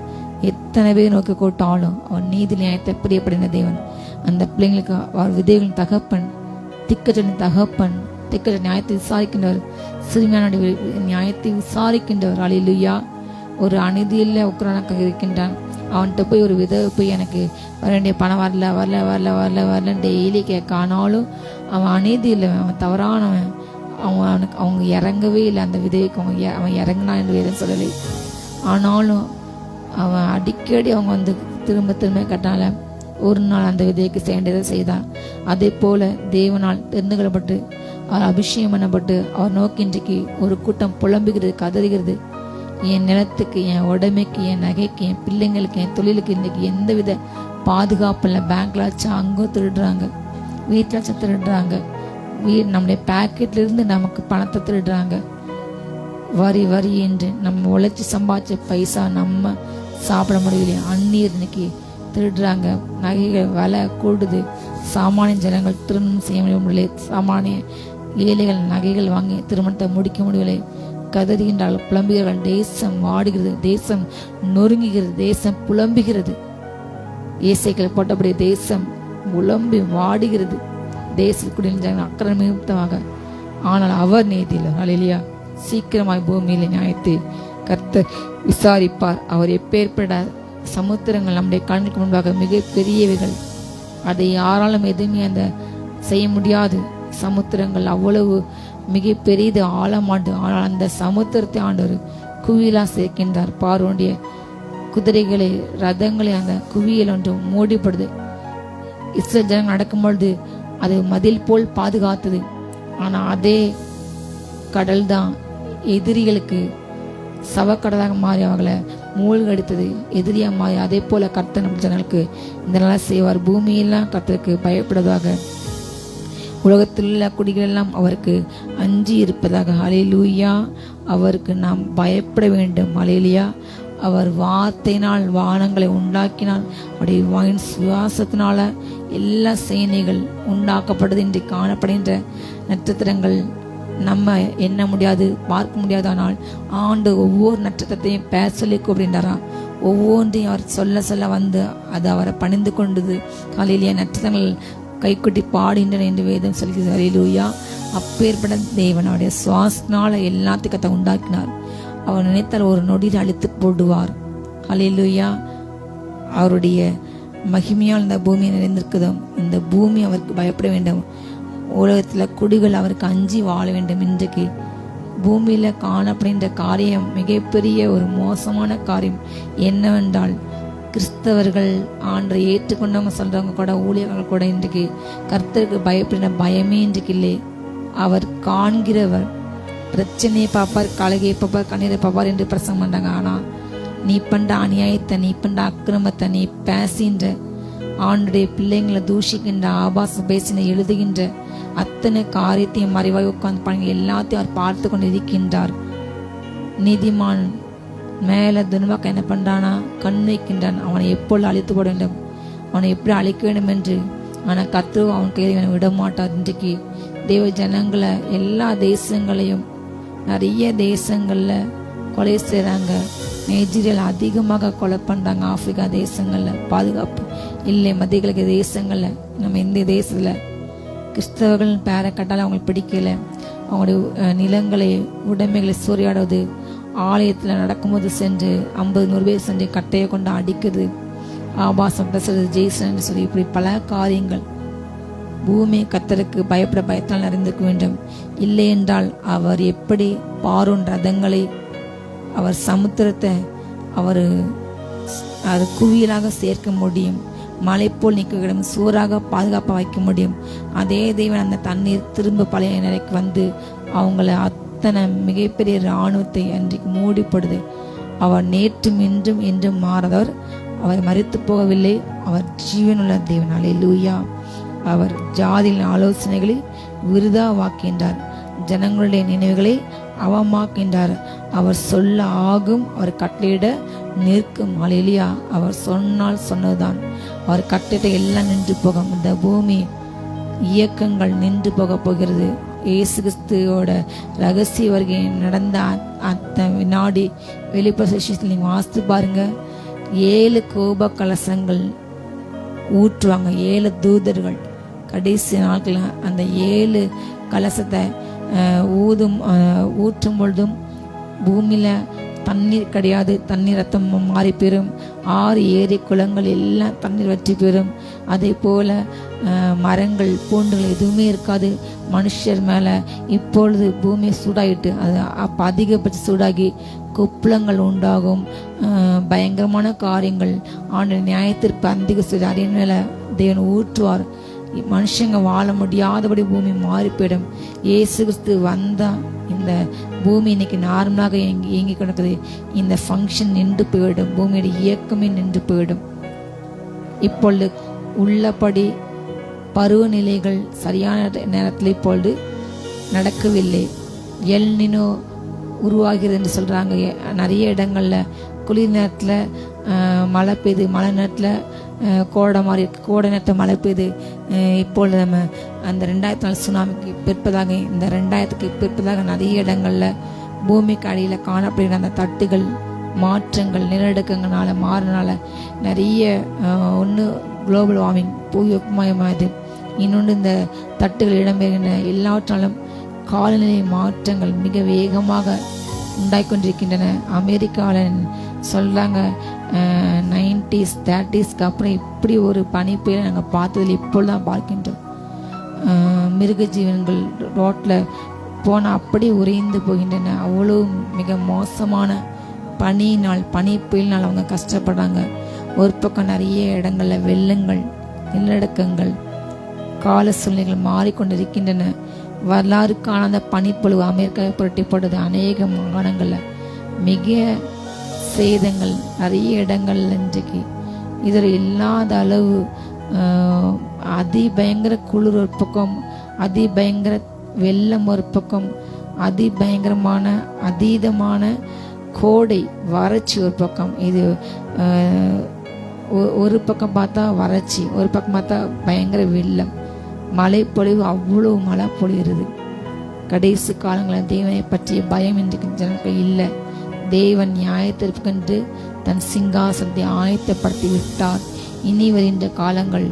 எத்தனை பேர் நோக்கி கூட்டாலும் அவர் நீதி நியாயத்தை பிரியப்படின தேவன். அந்த பிள்ளைங்களுக்கு அவர் விதைகளின் தகப்பன், திக்கற்றின் தகப்பன், திக்கற்ற நியாயத்தை விசாரிக்கின்றவர், சிறுமியான நியாயத்தை விசாரிக்கின்றவர். அல்லேலூயா. ஒரு அநீதியில் உக்ரானாக இருக்கின்றான். அவன்கிட்ட போய் ஒரு விதவை போய் எனக்கு வர வேண்டிய பணம் வரல டெய்லி கேட்க. ஆனாலும் அவன் அநீதி இல்லை, அவன் தவறானவன். அவங்க இறங்கவே இல்லை. அந்த விதவைக்கு அவன் இறங்கினான் என்று வேறு சொல்லலை. ஆனாலும் அவன் அடிக்கடி அவங்க திரும்ப கட்டால ஒரு நாள் அந்த விதைக்கு செய்யறதை செய்தான். அதே போல தேவனால் தெரிந்து கொள்ளப்பட்டு அவர் அபிஷேகம் பண்ணப்பட்டு அவர் நோக்கி இன்றைக்கு ஒரு கூட்டம் புலம்புகிறது, கதறுகிறது. என் நிலத்துக்கு, என் உடைமைக்கு, என் நகைக்கு, என் பிள்ளைங்களுக்கு, என் தொழிலுக்கு இன்றைக்கு எந்தவித பாதுகாப்பு இல்லை. பேங்க்ல வச்சா அங்கும் திருடுறாங்க, வீட்டில் வச்சா திருடுறாங்க, நம்முடைய பேக்கெட்லேருந்து நமக்கு பணத்தை திருடுறாங்க. வரி என்று நம்ம உழைச்சி சம்பாதிச்ச பைசா நம்ம சாப்பிட முடியலையே. அந்நீர் இன்னைக்கு திருடுறாங்க. நகைகள் விலை கூடுது. சாமானிய ஜனங்கள் திருமணம் செய்ய முடியவில்லை. சாமானிய ஏழைகள் நகைகள் வாங்கி திருமணத்தை முடிக்க முடியவில்லை. கதறுகின்றால் புலம்புகிறார்கள். தேசம் வாடுகிறது, தேசம் நொறுங்குகிறது, தேசம் புலம்புகிறது. ஏசைகள் போட்டபடி தேசம் புலம்பி வாடுகிறது. தேசத்துக்குடிய அக்கிரமித்தமாக. ஆனால் அவர் நீதியில் அல்லேலூயா சீக்கிரமாய் பூமியில நியாயத்தை கர்த்தர் விசாரிப்பார். அவர் எப்பேற்பட்ட சமுத்திரங்கள் நம்முடைய கண்ணுக்கு முன்பாக மிக பெரியவைகள், அதை யாராலும் எதுவுமே அந்த செய்ய முடியாது. சமுத்திரங்கள் அவ்வளவு மிக பெரியது, ஆழமாண்டு. ஆனால் அந்த சமுத்திரத்தை ஆண்டவர் குவியலா சேர்க்கின்றார். பார்வோனுடைய குதிரைகளை, ரதங்களை அந்த குவியல் ஒன்று மூடிப்படுது. இஸ்ரேல் ஜனங்கள் நடக்கும்பொழுது அது மதில் போல் பாதுகாத்தது. ஆனால் அதே கடல் தான் எதிரிகளுக்கு சவக்கடலாக மாறி அவர்களை மூழ்கடித்தது, எதிரியாக மாறி. அதே போல கர்த்தர் நம்ம ஜனங்களுக்கு இந்த நாள செய்வார். பூமியெல்லாம் கர்த்தருக்கு பயப்படுவதாக, உலகத்தில் உள்ள குடிகள் எல்லாம் அவருக்கு அஞ்சி இருப்பதாக. அல்லேலூயா. அவருக்கு நாம் பயப்பட வேண்டும். அல்லேலூயா. அவர் வார்த்தையினால் வானங்களை உண்டாக்கினால், அவருடைய வாயின் சுவாசத்தினால எல்லா சேனைகள் உண்டாக்கப்பட்டது. இன்று காணப்படுகின்ற நட்சத்திரங்கள் நம்ம எண்ண முடியாது, பார்க்க முடியாது. ஆனால் ஆண்டு ஒவ்வொரு நட்சத்திரத்தையும் பேர் சொல்லி கூப்பிடுறாரா. ஒவ்வொன்றையும் அவர் சொல்ல சொல்ல அது அவரை பணிந்து கொண்டது. அல்லேலூயா. நட்சத்திரங்கள் கைக்குட்டி பாடுகின்றன என்று வேதம் சொல்கிறது. அல்லேலூயா. அப்பேற்பட்ட தேவன் அவருடைய சுவாசத்தினால எல்லாத்தையும் கத்த உண்டாக்கினார். அவர் நினைத்தால் ஒரு நொடியில் அழித்து போடுவார். ஹல்லேலூயா. அவருடைய மகிமையால் இந்த பூமி நிறைந்திருக்குதோ, இந்த பூமி அவருக்கு பயப்பட வேண்டும். உலகத்தில் குடிகள் அவருக்கு அஞ்சி வாழ வேண்டும். இன்றைக்கு பூமியில் காணப்படுகின்ற காரியம் மிகப்பெரிய ஒரு மோசமான காரியம் என்னவென்றால், கிறிஸ்தவர்கள் ஆண்டை ஏற்றுக்கொண்டவங்க சொல்றவங்க கூட, ஊழியர்கள் கூட இன்றைக்கு கர்த்தருக்கு பயப்படுற பயமே இன்றைக்கு இல்லை. அவர் காண்கிறவர், பிரச்சனையை பார்ப்பார், கலகையை பார்ப்பார், கண்ணீரை பார்ப்பார் என்று பிரசங்கம் பண்றாங்க. ஆனால் நீ பண்ற அநியாயத்தை, நீ பண்ற அக்கிரமத்தை, நீ பேசுகின்ற ஆண்டுடைய பிள்ளைங்களை தூஷிக்கின்ற, ஆபாசம் பேசின, எழுதுகின்ற அத்தனை காரியத்தையும் மறைவாய் உட்கார்ந்து பாருங்க, எல்லாத்தையும் அவர் பார்த்து கொண்டு இருக்கின்றார். நீதிமான் மேல துன்மாக்க என்ன பண்றானா, கண் வைக்கின்றான். அவனை எப்பொழுது அழித்து போட வேண்டும், அவனை எப்படி அழிக்க வேண்டும் என்று. ஆனா கர்த்தர் அவன் கையை விட மாட்டார். இன்றைக்கு தேவ ஜனங்களை எல்லா தேசங்களையும், நிறைய தேசங்கள்ல கொலை செய்றாங்க. நைஜீரியாவில் அதிகமாக கொலை பண்றாங்க. ஆப்பிரிக்கா தேசங்கள்ல பாதுகாப்பு இல்லை. மத்திய கிழக்கு தேசங்கள்ல, நம்ம இந்த தேசத்துல கிறிஸ்தவர்கள் பேரை கட்டாலும் அவங்களுக்கு பிடிக்கல. அவங்களுடைய நிலங்களை, உடைமைகளை சூறையாடுவது, ஆலயத்தில் நடக்கும்போது சென்று 50-100 பேர் சென்று கட்டையை கொண்டு அடிக்கிறது, ஆபாசம் பேசுறது, ஜெய்சன் சொல்லி இப்படி பல காரியங்கள். பூமி கர்த்தருக்கு பயப்பட பயத்தால் நிறைந்திருக்க வேண்டும். இல்லை என்றால் அவர் எப்படி பார்வோன் ரதங்களை, அவர் சமுத்திரத்தை அவர் அது குவியலாக சேர்க்க முடியும், மலை போல் நீக்கிவிடும், சூறாக பாதுகாப்பாக வைக்க முடியும். அதே தேவன் அந்த தண்ணீர் திரும்ப பழைய நிலைக்கு வந்து அவங்கள அத்தனை மிகப்பெரிய இராணுவத்தை அன்றைக்கு மூடிப்படுது. அவர் நேற்றும் இன்றும் என்றும் மாறாதவர். அவர் மரித்து போகவில்லை. அவர் ஜீவனுள்ள தேவன். அல்லேலூயா. அவர் ஜாதியின் ஆலோசனைகளை விருதா வாக்கின்றார், ஜனங்களுடைய நினைவுகளை அவமாக்கின்றார். அவர் சொல்ல ஆகும், அவர் கட்டளையிட நிற்கும். அல்லேலூயா. அவர் சொன்னால் சொன்னதுதான். அவர் கட்டளை எல்லாம் நின்று போகும். இந்த பூமி இயக்கங்கள் நின்று போக போகிறது. இயேசு கிறிஸ்துவோட ரகசிய வருகை நடந்த அத்தனை வினாடி வெளிப்படையில் நீங்க வாசித்து பாருங்க. 7 கோப கலசங்கள் ஊற்றுவாங்க, 7 தூதர்கள். கடைசி நாட்கள் அந்த 7 கலசத்தை ஊற்றும் பொழுதும் பூமியில தண்ணீர் கிடையாது, தண்ணீர் ரத்தம் மாறி பெறும். 6 ஏரி குளங்கள் எல்லாம் தண்ணீர் வற்றி பெறும். அதே போல மரங்கள் பூண்டுகள் எதுவுமே இருக்காது. மனுஷர் மேல இப்பொழுது பூமி சூடாயிட்டு, அது அப்போ அதிகபட்ச சூடாகி குப்பளங்கள் உண்டாகும். பயங்கரமான காரியங்கள். ஆண்டு நியாயத்திற்கு அதிக சூடு அதன் மேல தேவன் ஊற்றுவார். மனுஷங்க வாழ முடியாதபடி பூமி மாறி போயிடும். இயேசு கிறிஸ்து வந்தா இந்த பூமி இன்னைக்கு நார்மலாக இயங்கி கிடக்குது. இந்த ஃபங்க்ஷன் நின்று போயிடும், பூமியுடைய இயக்கமே நின்று போயிடும். இப்பொழுது உள்ளபடி பருவநிலைகள் சரியான நேரத்தில் இப்பொழுது நடக்கவில்லை. எல் நினோ உருவாகிறது என்று சொல்றாங்க. நிறைய இடங்கள்ல குளிர் நேரத்தில் மழை பெய்யுது, மழை நேரத்தில் கோடை மாதிரி இருக்கு, கோடை நேரத்தில் மழை பெய்யுது. இப்பொழுது நம்ம அந்த 2004 சுனாமிக்கு பிற்பதாக, இந்த 2000க்கு பிற்பதாக நிறைய இடங்கள்ல பூமிக்கு அடியில் காணப்படுகிற அந்த தட்டுகள் மாற்றங்கள், நிலநடுக்கங்களால மாறினால நிறைய ஒன்று குளோபல் வார்மிங், புவி வெப்பமயமாகுது. இன்னொன்று இந்த தட்டுகள் இடம்பெறுகின்ற எல்லாவற்றாலும் காலநிலை மாற்றங்கள் மிக வேகமாக உண்டாய்கொண்டிருக்கின்றன. அமெரிக்காவில் சொல்றாங்க 90s 30ஸ்க்கு அப்புறம் இப்படி ஒரு பனி புயலை நாங்கள் பார்த்ததில் இப்பொழுதுதான் பார்க்கின்றோம். மிருக ஜீவன்கள் ரோட்டில் போனால் அப்படி உறைந்து போகின்றன. அவ்வளோ மிக மோசமான பனியினால், பனி புயலினால் அவங்க கஷ்டப்படுறாங்க. ஒரு பக்கம் நிறைய இடங்களில் வெள்ளங்கள், நிலநடுக்கங்கள், கால சூழ்நிலைகள் மாறிக்கொண்டிருக்கின்றன. வரலாறு காணாத பனிப்பொழிவு அமெரிக்காவை புரட்டிப்படுது. அநேக மாகாணங்களில் மிக சேதங்கள் நிறைய இடங்கள்ல இன்றைக்கு. இதில் இல்லாத அளவு அதிபயங்கர குளிர் ஒரு பக்கம், அதிபயங்கர வெள்ளம் ஒரு பக்கம், அதிபயங்கரமான அதீதமான கோடை வறட்சி ஒரு பக்கம். இது ஒரு பக்கம் பார்த்தா வறட்சி, ஒரு பக்கம் பார்த்தா பயங்கர வெள்ளம், மழை பொழிவு, அவ்வளோ மழை பொழிகிறது. கடைசி காலங்களில் தேவனை பற்றிய பயம் இன்றைக்கு ஜனங்கள் இல்லை. தேவன் நியாயத்திற்கென்று தன் சிங்காசனத்தை ஆயத்தப்படுத்தி விட்டார். இனி வருகின்ற காலங்கள்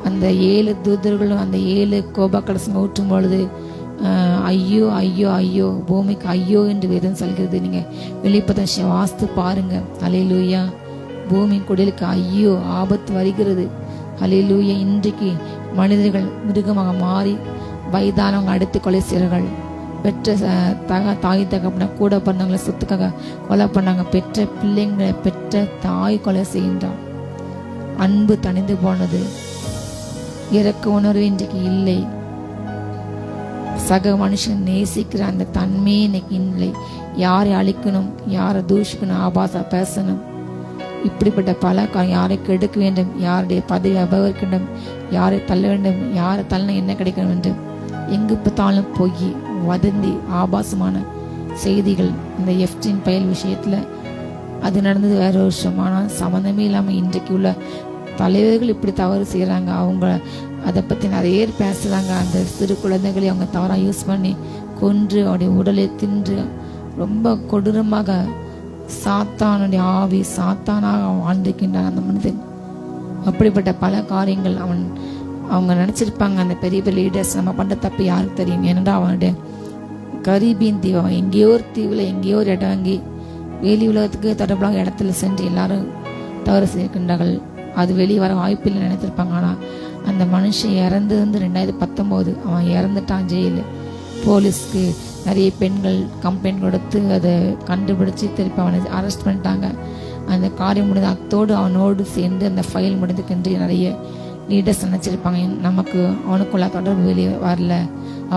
அந்த 7 தூதர்களும் அந்த 7 கோபக்கலசம் ஊற்றும் பொழுது ஐயோ ஐயோ ஐயோ, பூமிக்கு ஐயோ என்று வேதம் சொல்கிறது. நீங்க வெளிப்பட்ட வாஸ்து பாருங்க. அல்லேலூயா. பூமி குடிலுக்கு ஐயோ ஆபத்து வருகிறது. அல்லேலூயா. இன்றைக்கு மனிதர்கள் மிருகமாக மாறி வயதானவங்க அடுத்து கொலை செய்கிறார்கள். பெற்ற தாய் தகப்பன கூட பிறந்தவங்களை சொத்துக்காக கொலை பண்ணாங்க. பெற்ற பிள்ளைங்களை பெற்ற தாய் கொலை செய்கின்றான். அன்பு தணிந்து போனது. இறக்க உணர்வு இன்றைக்கு இல்லை. சக மனுஷன் நேசிக்கிற அந்த தன்மையே இன்னைக்கு இல்லை. யாரை அழிக்கணும், யாரை தூஷிக்கணும், ஆபாசா பேசணும், இப்படிப்பட்ட பல யாரை கெடுக்க வேண்டும், யாருடைய பதவி அபகரிக்க வேண்டும், யாரை தள்ள வேண்டும், யாரை தள்ள என்ன கிடைக்கணும் என்று எங்கு பார்த்தாலும் பொய், வதந்தி, ஆபாசமான செய்திகள். இந்த எஃப்டின் பயல் விஷயத்தில் அது நடந்தது வேற ஒரு வருஷம். ஆனால் சம்மந்தமே இல்லாமல் இன்றைக்கு உள்ள தலைவர்கள் இப்படி தவறு செய்கிறாங்க. அவங்க அதை பற்றி நிறைய பேசுகிறாங்க. அந்த சிறு குழந்தைகளை அவங்க தவறாக யூஸ் பண்ணி கொன்று அவருடைய உடலை தின்று ரொம்ப கொடூரமாக சாத்தானுடைய ஆவி சாத்தானாக வாழ்ந்திருக்கின்றான் அந்த மனிதன். அப்படிப்பட்ட பல காரியங்கள் அவங்க நினச்சிருப்பாங்க. அந்த பெரிய பெரிய லீடர்ஸ் நம்ம பண்ணுற தப்பு யாருக்கு தெரியும்? ஏன்னா அவனுடைய கரீபியன் தீவு, அவன் எங்கேயோ ஒரு தீவில் எங்கேயோ ஒரு இடம் வாங்கி வெளி உலகத்துக்கு தொடர்பாக இடத்துல சென்று எல்லாரும் தவறு செய்கின்றார்கள். அது வெளியே வர வாய்ப்பில்லை நினைத்திருப்பாங்க. ஆனால் அந்த மனுஷன் இறந்து 2019 அவன் இறந்துட்டான். ஜெயிலு போலீஸ்க்கு நிறைய பெண்கள் கம்ப்ளைண்ட் கொடுத்து அதை கண்டுபிடிச்சி திருப்பி அவனை அரெஸ்ட் பண்ணிட்டாங்க. அந்த காரியம் முடிந்து அத்தோடு அவனோடு சேர்ந்து அந்த ஃபைல் முடிந்துக்கின்று நிறைய லீடர்ஸ் நினச்சிருப்பாங்க நமக்கு அவனுக்குள்ள தொடர்பு வெளியே வரல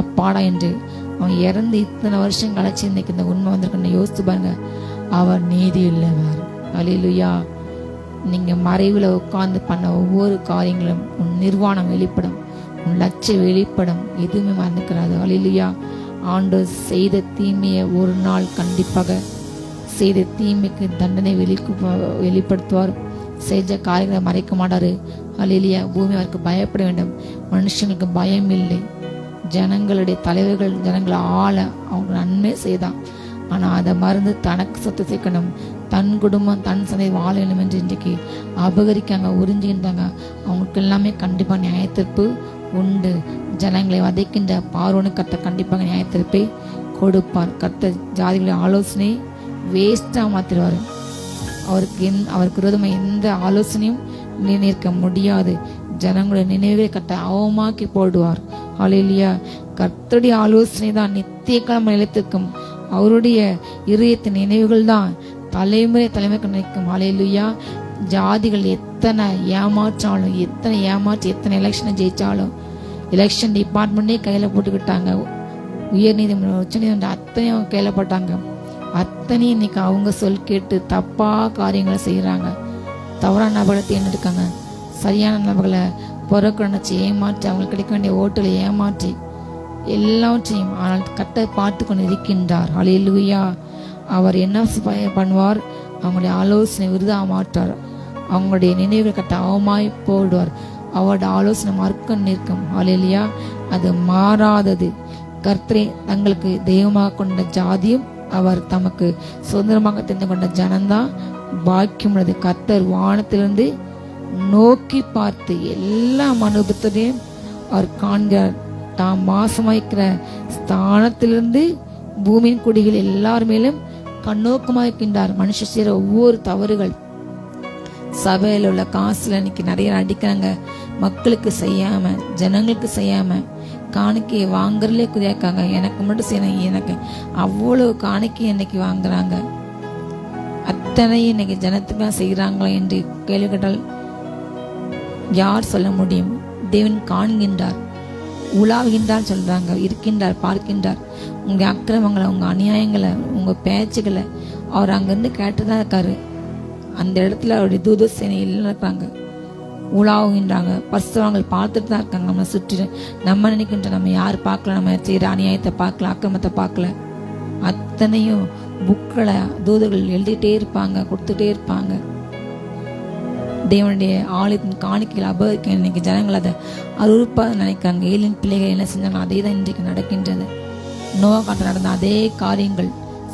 அப்பாடா என்று. அவன் இறந்து இத்தனை வருஷம் கழிச்சு இன்னைக்கு இந்த உண்மை வந்திருக்குன்னு யோசித்து பாருங்க. அவர் நீதி இல்லவர். அல்லேலூயா. நீங்கள் மறைவில் உட்கார்ந்து பண்ண ஒவ்வொரு காரியங்களும் உன் நிர்வாணம் வெளிப்படும், உன் லட்சியம் வெளிப்படும், எதுவுமே மறந்துக்கிறாது. அல்லேலூயா. ஆண்டவர் செய்த தீமையை ஒரு நாள் கண்டிப்பாக செய்த தீமைக்கு தண்டனை வெளிப்படுத்துவார். செஞ்ச காரியங்களை மறைக்க மாட்டாரு. அல்லேலூயா. பூமி அவருக்கு பயப்பட வேண்டும். மனுஷங்களுக்கு பயம் இல்லை. ஜனங்களுடைய தலைவர்கள் ஜனங்களை ஆள அவங்க நன்மை செய்தான். ஆனால் அதை மறந்து தனக்கு சொத்து சேர்க்கணும், தன் குடும்பம் தன் சந்தை வாழ வேண்டும் என்று இன்றைக்கு அபகரிக்காங்க, உறிஞ்சுகின்றாங்க. அவங்களுக்கு எல்லாமே கண்டிப்பாக நியாயத்தீர்ப்பு உண்டு. ஜனங்களை வதைக்கின்ற பார்வோனுக்கு கர்த்தர் கண்டிப்பாக நியாயத்தீர்ப்பை கொடுப்பார். கர்த்தர் ஜாதிகளுடைய ஆலோசனை வேஸ்டாக மாற்றிடுவார். அவருக்கு விரோதமாக எந்த ஆலோசனையும் நிர்ணயிக்க முடியாது. ஜனங்களுடைய நினைவுகளை கட்ட அவமாக்கி போடுவார். அல்லேலூயா. கர்த்தருடைய ஆலோசனை தான் நித்திய காலம் நிலைத்திருக்கும். அவருடைய இதயத்தின் நினைவுகள் தான் தலைமுறைக்கு நினைக்கும். அல்லேலூயா. ஜாதிகள் எத்தனை ஏமாற்றாலும், எத்தனை எலெக்ஷனை ஜெயிச்சாலும், எலெக்ஷன் டிபார்ட்மெண்ட்டே கையில் போட்டுக்கிட்டாங்க. உயர்நீதிமன்றம் உச்சநீதிமன்றம் அத்தனையும் அவங்க கையில் போட்டாங்க. அத்தனையும் இன்னைக்கு அவங்க சொல் கேட்டு தப்பாக காரியங்களை செய்கிறாங்க. தவறான நபர்களை தேர்ந்தெடுக்காங்க. சரியான நபர்களை புறக்கணிச்சு ஏமாற்றி அவங்களுக்கு கிடைக்க வேண்டிய ஓட்டுகளை ஏமாற்றி எல்லாவற்றையும் ஆனால் கர்த்தர் பார்த்து கொண்டு இருக்கின்றார். அல்லேலூயா. அவர் என்ன பண்ணுவார்? அவங்களுடைய ஆலோசனை விருதாக மாற்றார். அவங்களுடைய நினைவுகள் கட்ட அவமாய் போடுவார். அவருடைய ஆலோசனை மறுக்க நிற்கும். அல்லேலூயா. அது மாறாதது. கர்த்தரை தங்களுக்கு தெய்வமாக கொண்ட ஜாதியும் அவர் தமக்கு சுதந்திரமாக தெரிந்து கொண்ட ஜனந்தான் பாக்கியம் உள்ளது. கர்த்தர் வானத்திலிருந்து நோக்கி பார்த்து எல்லா மனுபத்தையும் அவர் காண்கிறார். தாம் மாசமாய்க்கிற ஸ்தானத்திலிருந்து பூமியின் குடிகள் எல்லார் மேலும் கண்ணோக்கமாய்க்கின்றார். மனுஷ செய்கிற ஒவ்வொரு தவறுகள் சபையில் உள்ள காசுல இன்னைக்கு நிறைய அடிக்கிறாங்க. மக்களுக்கு செய்யாம, ஜனங்களுக்கு செய்யாம காணிக்கையை வாங்குறதுலே குதியாக்காங்க. எனக்கு மட்டும் செய்யணும், எனக்கு அவ்வளவு காணிக்கை இன்னைக்கு வாங்குறாங்க. அத்தனையும் இன்னைக்கு ஜனத்துக்கு செய்கிறாங்களா என்று கேள்வி கேட்டால் யார் சொல்ல முடியும்? தேவன் காண்கின்றார், உலாவுகின்றார் சொல்றாங்க, இருக்கின்றார், பார்க்கின்றார். உங்க அக்கிரமங்களை, உங்க அநியாயங்களை, உங்க பேச்சுகளை அவர் அங்கிருந்து கேட்டுதான் இருக்காரு. அந்த இடத்துல அவருடைய தூத சேனை எல்லாம் இருக்காங்க, உலாவுகின்றாங்க. பரிசுத்தவான்கள் பார்த்துட்டு தான் இருக்காங்க. நம்மளை சுற்றி நம்ம நினைக்கின்ற நம்ம யார் பார்க்கல, நம்ம செய்கிற அநியாயத்தை பார்க்கல, அக்கிரமத்தை பார்க்கல. அத்தனையும் புக்களை தூதர்கள் எழுதிட்டே இருப்பாங்க, கொடுத்துட்டே இருப்பாங்க. தேவனுடைய ஆலயத்தின் காணிக்கைகள் அபகரிக்க இன்னைக்கு ஜனங்கள் அதை அருவருப்பாக நினைக்கிறாங்க. ஏழின் பிள்ளைகள் என்ன செஞ்சாங்க அதே தான் இன்றைக்கு நடக்கின்றது. நோவா காலத்தில் நடந்த அதே காரியங்கள்,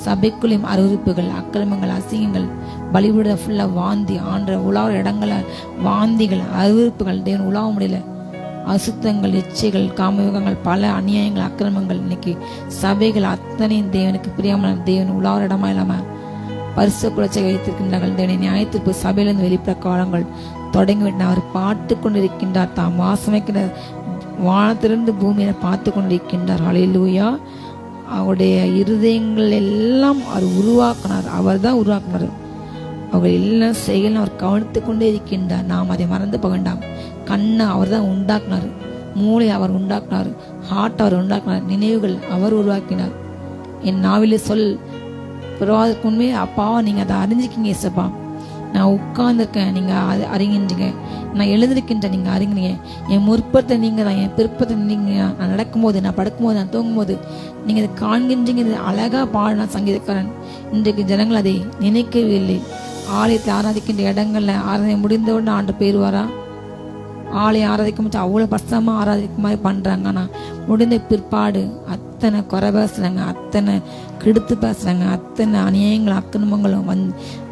சபைக்குள்ளையும் அருவருப்புகள், அக்கிரமங்கள், அசிங்கங்கள், பலிபீட ஃபுல்லாக வாந்தி, ஆண்ட உலாவுற இடங்களை வாந்திகள், அருவருப்புகள். தேவன் உலாவ முடியல. அசுத்தங்கள், இச்சைகள், காமயோகங்கள், பல அநியாயங்கள், அக்கிரமங்கள், இன்னைக்கு சபைகள் அத்தனையும் தேவனுக்கு பிரியமான தேவன் உலார இடமா இல்லாம பரிசு குலச்சை வைத்திருக்கின்றார்கள். தேவனை நியாயத்திற்கு சபையிலிருந்து வெளிப்பட காலங்கள் தொடங்கிவிட்டு அவர் பார்த்து கொண்டிருக்கின்றார். தாம் வாசமைக்கிற வானத்திலிருந்து பூமியில பார்த்து கொண்டிருக்கின்றார். ஹல்லேலூயா. அவருடைய இருதயங்கள் எல்லாம் அவர் உருவாக்கினார். அவர் தான் உருவாக்கினார். அவர் எல்லாம் செயலும் அவர் கவனித்து கொண்டே இருக்கின்றார். நாம் அதை மறந்து போக வேண்டாம். கண்ணை அவர் தான் உண்டாக்குனார், மூளை அவர் உண்டாக்குனார், ஹார்ட் அவர் உண்டாக்குனார், நினைவுகள் அவர் உருவாக்கினார். என் நாவிலே சொல் பிறவாதற்கு உண்மையே அப்பாவா நீங்க அதை அறிஞ்சிக்கிங்க இசப்பா. நான் உட்கார்ந்துருக்கேன், நீங்க அறிங்கின்றீங்க. நான் எழுந்திருக்கின்ற நீங்க அறிங்குறீங்க. என் முற்பத்தை நீங்க தான், என் பிற்பத்தை நீங்க. நான் நடக்கும்போது, நான் படுக்கும்போது, நான் தூங்கும்போது நீங்க அதை காண்கின்றீங்க. அழகா பாடினா சங்கீதக்காரன். இன்றைக்கு ஜனங்கள் அதை நினைக்கவில்லை. ஆலயத்தை ஆராதிக்கின்ற இடங்கள்ல ஆராதனை முடிந்தவுடனே ஆண்டு போயிடுவாரா? ஆலயம் ஆராதிக்க முடிச்சு அவ்வளவு பசமா ஆராதிக்க மாதிரி பண்றாங்க. ஆனா முடிந்த பிற்பாடு அத்தனை குறை பேசுறாங்க, அத்தனை கெடுத்து பேசுறாங்க, அத்தனை அநியாயங்களும் அக்கிரமங்களும்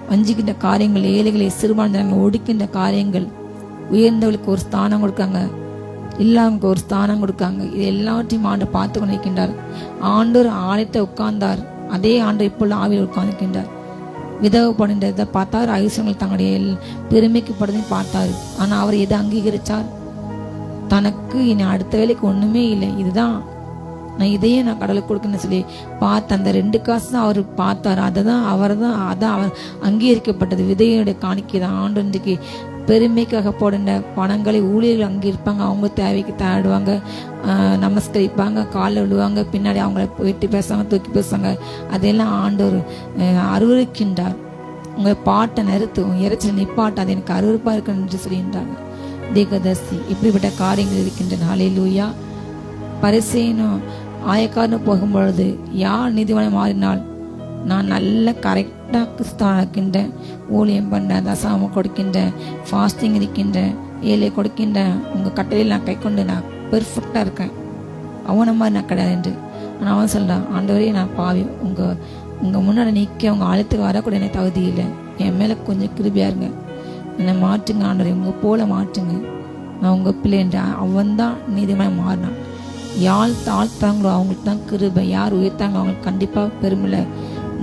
வஞ்சிக்கின்ற காரியங்கள், ஏழைகளை சிறுபான்மையினரை ஒடுக்கின்ற காரியங்கள், உயர்ந்தவர்களுக்கு ஒரு ஸ்தானம் கொடுக்காங்க, இல்லாமக்கு ஒரு ஸ்தானம் கொடுக்காங்க. இது எல்லாத்தையும் ஆண்டு பார்த்து கொண்டிருக்கின்றார். ஆண்டவர் ஆலயத்தை உட்கார்ந்தார், அதே ஆண்டு இப்பொழுது ஆவியில் உட்கார்ந்திருக்கின்றார். விதவைப்படுகின்றதை பார்த்தார், ஐஸ்வர்கள் தங்களுடைய பெருமைக்கு படுறதையும் பார்த்தாரு. ஆனா அவர் எதை அங்கீகரிச்சார்? தனக்கு இனி அடுத்த வேலைக்கு ஒண்ணுமே இல்லை, இதுதான் நான் இதையே நான் கடலுக்கு கொடுக்கணும்னு சொல்லி பார்த்த அந்த 2 காசு தான் அவர் பார்த்தாரு. அதான் அவர் அங்கீகரிக்கப்பட்டது. விதையுடைய காணிக்கை தான். ஆண்டு இன்றைக்கு பெருமைக்காக போடுற பணங்களை ஊழியர்கள் அங்கே இருப்பாங்க, அவங்க தேவைக்கு தேடுவாங்க, நமஸ்கரிப்பாங்க, காலில் விடுவாங்க, பின்னாடி அவங்கள வெட்டி பேசுவாங்க, தூக்கி பேசுவாங்க. அதெல்லாம் ஆண்டவர் அருவருக்கின்றார். உங்கள் பாட்டை நிறுத்தும், இறைச்சல் நிப்பாட்டு, அது எனக்கு அருவருப்பா இருக்கு என்று சொல்கின்றாங்க. தீர்க்கதரிசி இப்படிப்பட்ட காரியங்கள் இருக்கின்றன. ஹல்லேலூயா. பரிசேயனும் ஆயக்காரனும் போகும்பொழுது யார் நீதிமானை மாறினால், நான் நல்ல கரெக்டாக கிறிஸ்தவனாக இருக்கின்றேன், ஊழியம் பண்ணுறேன், தசாமம் கொடுக்கின்றேன், ஃபாஸ்டிங் இருக்கின்றேன், ஏழை கொடுக்கின்றேன், உங்கள் கட்டளையில் நான் கை கொண்டு நான் பெர்ஃபெக்டாக இருக்கேன், அவனை மாதிரி நான் கிடையாது என்று. ஆனால் அவன் சொல்கிறான், ஆண்டவரே நான் பாவி, உங்கள் முன்னாடி நிற்க உங்கள் ஆழத்துக்கு வரக்கூட எனக்கு தகுதி இல்லை, என் மேலே கொஞ்சம் கிருபியாக இருங்க, என்னை மாற்றுங்க ஆண்டவரே, உங்கள் போல மாற்றுங்க, நான் உங்கள் பிள்ளை என்று. அவன் தான் நீதிமன்றம் மாறினான். யார் தாழ்த்தாங்களோ அவங்களுக்கு தான் கிருபை, யார் உயர்த்தாங்களோ அவங்களுக்கு கண்டிப்பாக பெருமில்லை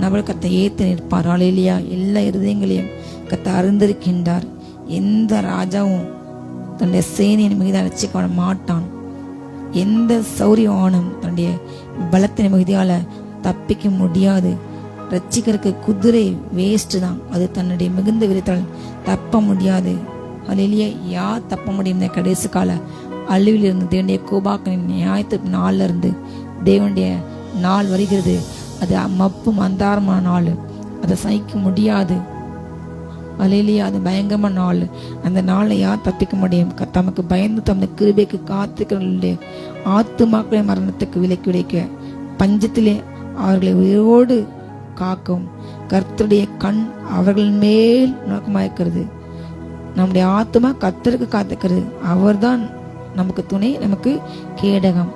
நபர் கத்தை ஏற்று நிற்பார். ஹல்லேலூயா. எல்லா இருதயங்களையும் கத்தை அறிந்திருக்கின்றார். எந்த ராஜாவும் தன்னுடைய சேனையின் மிகுதி அழைச்சிக்க மாட்டான். எந்த சௌரியவானும் தன்னுடைய பலத்தின் மிகுதியால தப்பிக்க முடியாது. ரட்சிக்கிறதுக்கு குதிரை வேஸ்ட் தான், அது தன்னுடைய மிகுந்த விரித்தால் தப்ப முடியாது. ஹல்லேலூயா. யார் தப்ப முடியும்? கடைசி கால அழிவில் இருந்து தேவனுடைய கோபாக்கின் நியாயத்திற்கு நாள்ல இருந்து தேவனுடைய நாள் வருகிறது. அது மப்பு மந்தாரமான நாள், அதை சகிக்க முடியாது. ஹல்லேலூயா. அது பயங்கரமான நாள். அந்த நாளை யார் தப்பிக்க முடியும்? தமக்கு பயந்து தமது கிருபைக்கு காத்துக்களுடைய ஆத்துமாக்களை மரணத்துக்கு விலக்கி விடைக்க பஞ்சத்திலே அவர்களை உயிரோடு காக்கும் கர்த்தருடைய கண் அவர்கள் மேல் நோக்கமாயிருக்கிறது. நம்முடைய ஆத்துமா கர்த்தருக்கு காத்துக்கிறது. அவர்தான் நமக்கு துணை, நமக்கு கேடகம்.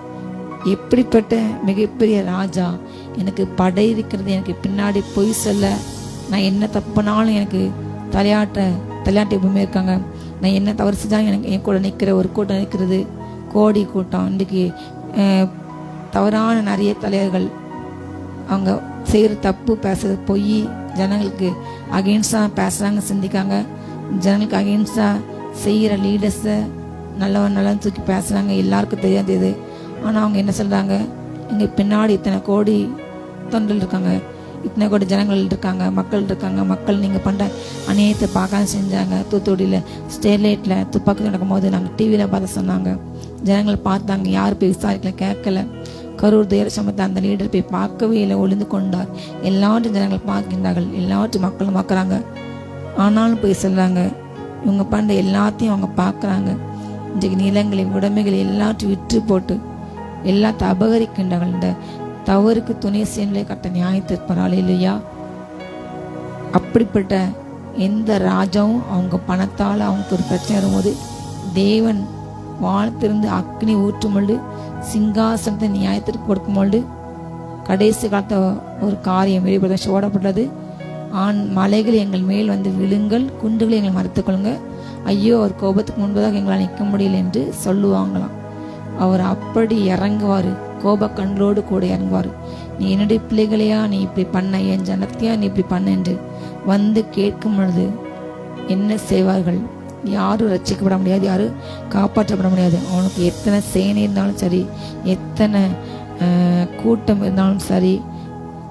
எப்படிப்பட்ட மிகப்பெரிய ராஜா! எனக்கு படை இருக்கிறது, எனக்கு பின்னாடி பொய் சொல்ல, நான் என்ன தப்புனாலும் எனக்கு தலையாட்டி எப்பவுமே இருக்காங்க. நான் என்ன தவறு செஞ்சாலும் எனக்கு என் கூட நிற்கிற ஒரு கூட்டம் இருக்கிறது, கோடி கூட்டம். இன்றைக்கு தவறான நிறைய தலைவர்கள் அவங்க செய்கிற தப்பு, பேசுறது பொய், ஜனங்களுக்கு அகெயின்ஸ்டாக பேசுகிறாங்க, சிந்திக்காங்க. ஜனங்களுக்கு அகெயின்ஸ்டாக செய்கிற லீடர்ஸை நல்லவன் தூக்கி பேசுகிறாங்க. எல்லாருக்கும் தெரியாது இது. ஆனால் அவங்க என்ன சொல்கிறாங்க? இங்கே பின்னாடி இத்தனை கோடி தொண்டர்கள் இருக்காங்க, இத்தனை கோடி ஜனங்கள் இருக்காங்க, மக்கள் இருக்காங்க. மக்கள் நீங்கள் பண்ணுற அநியாயத்தை பார்க்க செஞ்சாங்க. தூத்துக்குடியில் ஸ்டெர்லைட்டில் துப்பாக்கி நடக்கும்போது நாங்கள் டிவியில் பார்த்து சொன்னாங்க. ஜனங்கள் பார்த்தாங்க, யார் போய் விசாரிக்கல, கேட்கல. கரூர் துயர சமத்தை அந்த லீடர் போய் பார்க்கவே இல்லை, ஒளிந்து கொண்டார். எல்லாவற்றும் ஜனங்கள் பார்க்கின்றார்கள், எல்லாவற்றும் மக்களும் பார்க்குறாங்க. ஆனாலும் போய் சொல்கிறாங்க. இவங்க பண்ணுற எல்லாத்தையும் அவங்க பார்க்குறாங்க. இன்றைக்கு நிலங்களை, உடைமைகளை எல்லாத்தையும் விற்று போட்டு எல்லாத்தையும் அபகரிக்கின்றார்கள். இந்த தவறுக்கு துணை செய்யலே கட்ட நியாயத்திற்பார். ஹல்லேலூயா. அப்படிப்பட்ட எந்த ராஜாவும் அவங்க பணத்தால் அவங்களுக்கு ஒரு பிரச்சனை வரும்போது தேவன் வானத்திலிருந்து அக்னி ஊற்றும்பொழுது, சிங்காசனத்தை நியாயத்திற்கு கொடுக்கும்பொழுது, கடைசி காலத்த ஒரு காரியம் வெளிப்படுத்த ஓடப்பட்டது. மலைகள் எங்கள் மேல் வந்து விழுங்கள், குண்டுகளை எங்கள் மறுத்துக் கொள்ளுங்க, ஐயோ அவர் கோபத்துக்கு முன்பதாக எங்களால் நிற்க முடியல என்று சொல்லுவாங்களாம். அவர் அப்படி இறங்குவார், கோப கண்களோடு கூட இறங்குவார். நீ என்னுடைய பிள்ளைகளையா நீ இப்படி பண்ண, என் ஜனத்தையா நீ இப்படி பண்ண என்று வந்து கேட்கும் பொழுது என்ன செய்வார்கள்? யாரும் ரட்சிக்கப்பட முடியாது, யாரும் காப்பாற்றப்பட முடியாது. அவனுக்கு எத்தனை சேனை இருந்தாலும் சரி, எத்தனை கூட்டம் இருந்தாலும் சரி,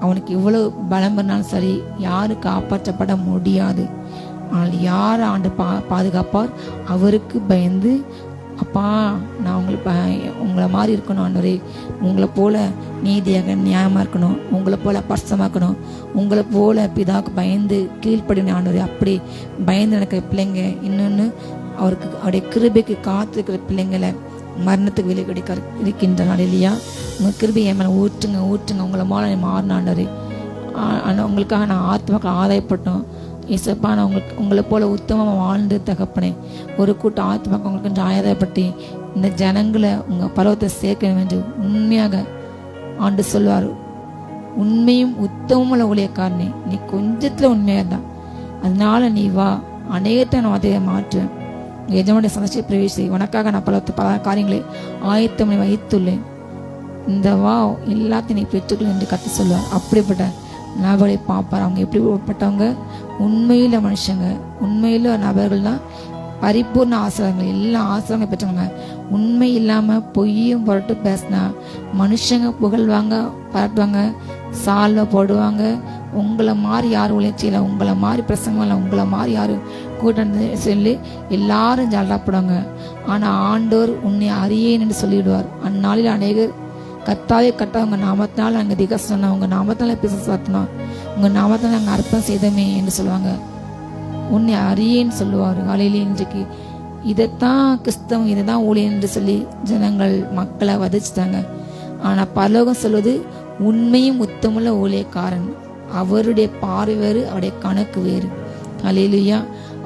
அவனுக்கு இவ்வளவு பலம் இருந்தாலும் சரி, யாரும் காப்பாற்றப்பட முடியாது. ஆனால் யார் ஆண்டு பாதுகாப்பார்? அவருக்கு பயந்து, அப்பா நான் உங்களை மாதிரி இருக்கணும் ஆண்டவரே, உங்களை போல நீதியாக நியாயமாக இருக்கணும், உங்களை போல பரிசுத்தமாக இருக்கணும், உங்களை போல பிதாவுக்கு பயந்து கீழ்ப்படின ஆண்டவரே, அப்படி பயந்து நடக்கிற பிள்ளைங்க, இன்னொன்று அவருக்கு அவருடைய கிருபைக்கு காத்திருக்கிற பிள்ளைங்களை மரணத்துக்கு விலை கிடைக்க இருக்கின்றனால இல்லையா? உங்கள் கிருபை என் மேலே ஊற்றுங்க ஊற்றுங்க, உங்களை மேலே மாறின ஆண்டவரே, உங்களுக்காக நான் ஆத்மாக்கள் ஆதாயப்பட்டோம் இசப்பா. நான் உங்களை போல உத்தமமாக வாழ்ந்து தகப்பனே, ஒரு கூட்டம் ஆத்மாக்கள் உங்களுக்கு ஆதாயப்பட்டு இந்த ஜனங்களை உங்கள் பருவத்தை சேர்க்கணும் என்று உண்மையாக ஆண்டு சொல்வார். உண்மையும் உத்தமமுள்ள ஊழியக்காரனே, நீ கொஞ்சத்தில் உண்மையாக தான், அதனால நீ வா, அநேகத்தை நான் அதை மாற்றுவேன். எஜமானுடைய சந்தோஷத்தை பிரவேசி, உனக்காக நான் பல காரியங்களை ஆயத்தம் வைத்துள்ளேன், இந்த வா எல்லாத்தையும் நீ பெற்றுக்கொள் என்று கற்று சொல்வார். அப்படிப்பட்ட நபரை பார்ப்பார். அவங்க எப்படிப்பட்டவங்க? உண்மையில மனுஷங்க, உண்மையில நபர்கள் தான் பரிபூர்ண ஆசிரியர்கள், எல்லா ஆசிரியங்க பெற்றவங்க. உண்மை இல்லாமல் பொய்யும் பொருட்டு பேசினா மனுஷங்க புகழ்வாங்க, பரட்டுவாங்க, சால்வை போடுவாங்க. உங்களை மாதிரி யாரும் உழைச்சியில, உங்களை மாதிரி பிரசங்கம் இல்லை, உங்களை மாதிரி யாரும் கூட்டம் சொல்லி எல்லாரும் ஜாலப்படுவாங்க. ஆனால் ஆண்டோர் உன்னை அறியேன் என்று சொல்லிவிடுவார். அந்நாளில் அநேகர் கத்தாவே கட்டா உங்கள் நாமத்தினால் நாங்கள் திக சொன்னோம், உங்கள் நாமத்தினால பேச சாத்தினோம், உங்கள் நாமத்தினால் நாங்கள் அர்ப்பம் செய்தோமே என்று சொல்லுவாங்க. உன்னை அறியேன்னு சொல்லுவார். காலையிலே இன்றைக்கு இதைத்தான் கிறிஸ்தவம், இதை தான் ஊழியர் என்று சொல்லி ஜனங்கள் மக்களை வதைச்சிட்டாங்க. ஆனால் பரலோகம் சொல்வது உண்மையும் உத்தமுள்ள ஊழியக்காரன், அவருடைய பார்வை வேறு, அவருடைய கணக்கு வேறு. அல்லேலூயா.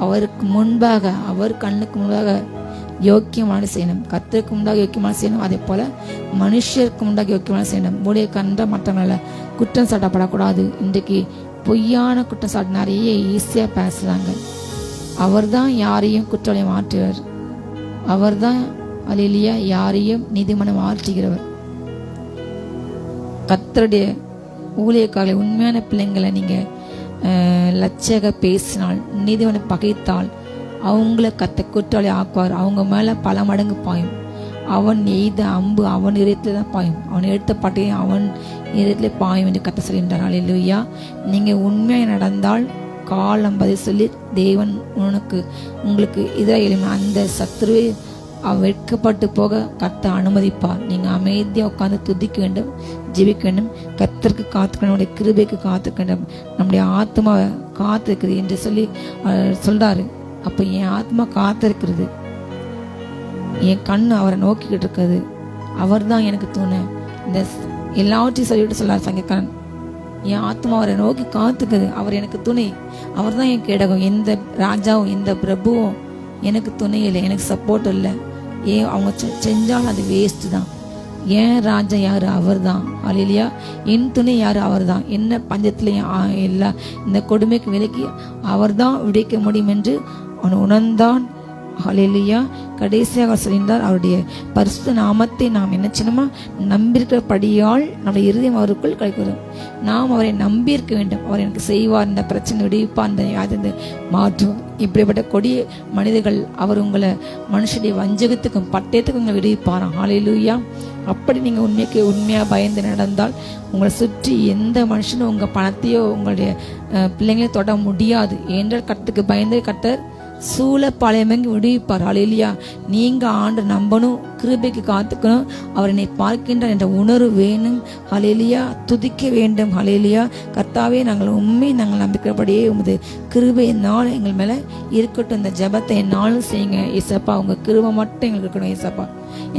அவருக்கு முன்பாக, அவர் கண்ணுக்கு முன்பாக யோக்கியமான செய்யணும், கர்த்தருக்கு முன்பாக யோக்கியமான செய்யணும், அதே போல மனுஷருக்கு முன்பாக யோக்கியமான செய்யணும். ஊழியக்காரன்ற மற்றவங்களால குற்றம் சாட்டப்படக்கூடாது. இன்றைக்கு பொய்யான குற்றம் சாட்டு நிறைய ஈஸியாக பேசுகிறாங்க. அவர் தான் யாரையும் குற்றவாளியை மாற்றுவார், அவர் தான் அல்லேலூயா யாரையும் நீதிமன்றம் மாற்றுகிறவர். கர்த்தருடைய ஊழியக்காரர்களை, உண்மையான பிள்ளைங்களை நீங்கள் லட்சக பேசினால், நீதிமன்றம் பகைத்தால் அவங்கள குற்றவாளி ஆக்குவார். அவங்க மேலே பல மடங்கு பாயும். அவன் எய்த அம்பு அவன் இதயத்தில் தான் பாயும், அவன் எடுத்த பாட்டையும் அவன் இதயத்தில் பாயும் என்று கத்த சொல்கின்றார். அல்லேலூயா. நீங்கள் உண்மையாக நடந்தால் காலம் பதில் சொல்லி தேவன் உங்களுக்கு இதாக எழும அந்த சத்துருவை வெட்கப்பட்டு போக கத்த அனுமதிப்பார். நீங்கள் அமைதியாக உட்காந்து துதிக்க வேண்டும், ஜெபிக்க வேண்டும், கர்த்தருக்கு காத்துக்கணும், நம்முடைய கிருபைக்கு காத்துக்க வேண்டும், நம்முடைய ஆத்மாவை காத்திருக்குது என்று சொல்லி சொல்றாரு. அப்போ என் ஆத்மா காத்திருக்கிறது, என் கண்ணு அவரை நோக்கிக்கிட்டு இருக்குது, அவர் தான் எனக்கு துணை. இந்த எல்லாவற்றையும் சொல்லிவிட்டு சொல்லார் சங்கக்காரன், என் ஆத்மா அவரை நோக்கி காத்துக்குது, அவர் எனக்கு துணை, அவர் தான் என் கேடகம். எந்த ராஜாவும் எந்த பிரபுவும் எனக்கு துணை இல்லை, எனக்கு சப்போர்ட் இல்லை. ஏன் அவங்க செஞ்சாலும் அது வேஸ்ட் தான். ஏன் ராஜா யாரு? அவர் தான். அல்லேலூயா. என் துணை யாரு? அவர் தான். என்ன பஞ்சத்திலையும் எல்லா இந்த கொடுமைக்கு விலக்கி அவர் தான் விடைக்க முடியும் என்று அவன் உணர்ந்தான். அல்லேலூயா. கடைசியாக சொல்கின்றார், அவருடைய பரிசுத்த நாமத்தை நாம் என்ன செய்யணுமா? நம்பியிருக்கிறபடியால் நம்முடைய இருதயம் அவருக்குள் கிடைக்கிறோம். நாம் அவரை நம்பியிருக்க வேண்டும். அவர் எனக்கு செய்வார், இந்த பிரச்சனை விடுவிப்பார், இந்த யாதிருந்து மாற்றுவார். இப்படிப்பட்ட கொடிய மனிதர்கள் அவர் உங்களை மனுஷனுடைய வஞ்சகத்துக்கும் பட்டயத்துக்கும் உங்களை விடுவிப்பாராம். அல்லேலூயா. அப்படி நீங்கள் உண்மையாக பயந்து நடந்தால் உங்களை சுற்றி எந்த மனுஷனும் உங்கள் பணத்தையோ உங்களுடைய பிள்ளைங்களையும் தொட முடியாது. என்றால் கர்த்தருக்கு பயந்து கர்த்தர் சூழப்பாளையமெங்கி விடுவிப்பார். அல்லேலூயா. நீங்க ஆண்டு நம்பணும், கிருபைக்கு காத்துக்கணும், அவர் என்னை பார்க்கின்றார் என்ற உணர்வு வேணும். அல்லேலூயா. துதிக்க வேண்டும். அல்லேலூயா. கர்த்தாவே, நாங்கள் நாங்கள் நம்பிக்கிறபடியே உமது கிருபை என்னால் எங்கள் மேலே இருக்கட்டும். இந்த ஜெபத்தை என்னாலும் செய்யுங்க ஏசப்பா. உங்கள் கிருபை மட்டும் எங்களுக்கு இருக்கணும் ஏசப்பா.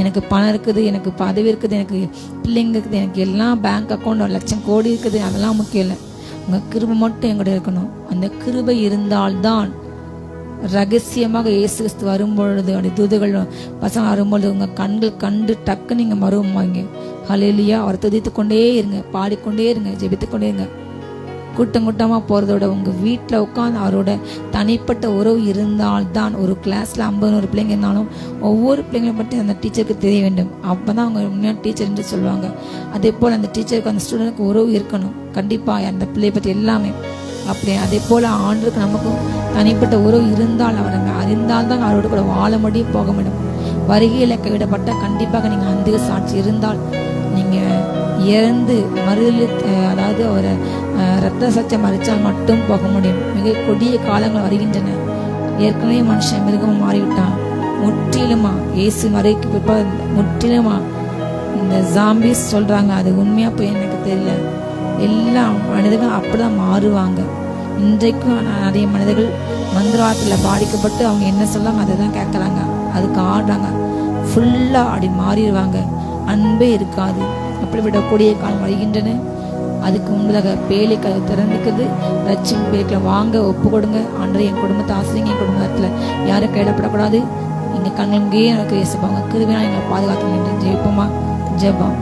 எனக்கு பணம் இருக்குது, எனக்கு பதவி இருக்குது, எனக்கு பிள்ளைங்க இருக்குது, எனக்கு எல்லாம் பேங்க் அக்கௌண்ட் 1 லட்சம் கோடி இருக்குது, அதெல்லாம் முக்கியம் இல்லை. உங்கள் கிருபை மட்டும் எங்கள்கிட்ட இருக்கணும். அந்த கிருபை இருந்தால்தான் ரகசியமாக இயேசு கிறிஸ்து வரும்பொழுது, அப்படி தூதுகள் பசங்க வரும்பொழுது உங்கள் கண்கள் கண்டு டக்கு நீங்கள் மருவமாங்க. ஹல்லேலூயா. அவரை துதித்து கொண்டே இருங்க, பாடிக்கொண்டே இருங்க, ஜெபித்து கொண்டே இருங்க. கூட்டம் கூட்டமாக போகிறதோட உங்கள் வீட்டில் உட்காந்து அவரோட தனிப்பட்ட உறவு இருந்தால்தான், ஒரு கிளாஸில் 50 பிள்ளைங்க இருந்தாலும் ஒவ்வொரு பிள்ளைங்களை பற்றி அந்த டீச்சருக்கு தெரிய வேண்டும். அப்போ தான் அவங்க உண்மையான டீச்சர் என்று சொல்லுவாங்க. அதே போல் அந்த டீச்சருக்கு அந்த ஸ்டூடெண்ட்டுக்கு உறவு இருக்கணும் கண்டிப்பாக, அந்த பிள்ளையை பற்றி எல்லாமே. அப்படி அதே போல் ஆண்டருக்கு நமக்கும் தனிப்பட்ட உறவு இருந்தால், அவரை அறிந்தால் தான் அவரோட கூட வாழ முடியும், போக முடியும். வருகையில் கைவிடப்பட்டால் கண்டிப்பாக நீங்கள் அந்த சாட்சி இருந்தால் நீங்கள் இறந்து அதாவது அவரை ரத்த சச்சை மறிச்சால் மட்டும் போக முடியும். மிக கொடிய காலங்கள் வருகின்றன. ஏற்கனவே மனுஷன் மிருகம் மாறிவிட்டான். முற்றிலுமா இயேசு மறைக்கு பிற்பாடு முற்றிலுமா இந்த ஜாம்பிஸ் சொல்றாங்க, அது உண்மையா போய் எனக்கு தெரியல. எல்லா மனிதர்களும் அப்படிதான் மாறுவாங்க. இன்றைக்கும் நிறைய மனிதர்கள் மந்திரவாதத்தில் பாதிக்கப்பட்டு அவங்க என்ன சொல்லாங்க அதை தான் கேட்குறாங்க, அதுக்கு ஆடுறாங்க. ஃபுல்லாக அப்படி மாறிடுவாங்க, அன்பே இருக்காது. அப்படிப்பட்ட கொடிய காலம் வருகின்றன. அதுக்கு முன்பதாக பேலை திறந்துக்கிறது. ரட்சிப்பு பேருக்களை வாங்க ஒப்பு கொடுங்க. ஆண்டவரே என் குடும்பத்தை ஆசிரியங்க, என் குடும்பத்தில் யாரும் கையிடப்படக்கூடாது. இங்கே கண்ணுங்கேயே எனக்கு இயேசுப்பாங்க கிருபையா எங்களை பாதுகாத்து என்று ஜெயிப்போமா? ஜெபம்.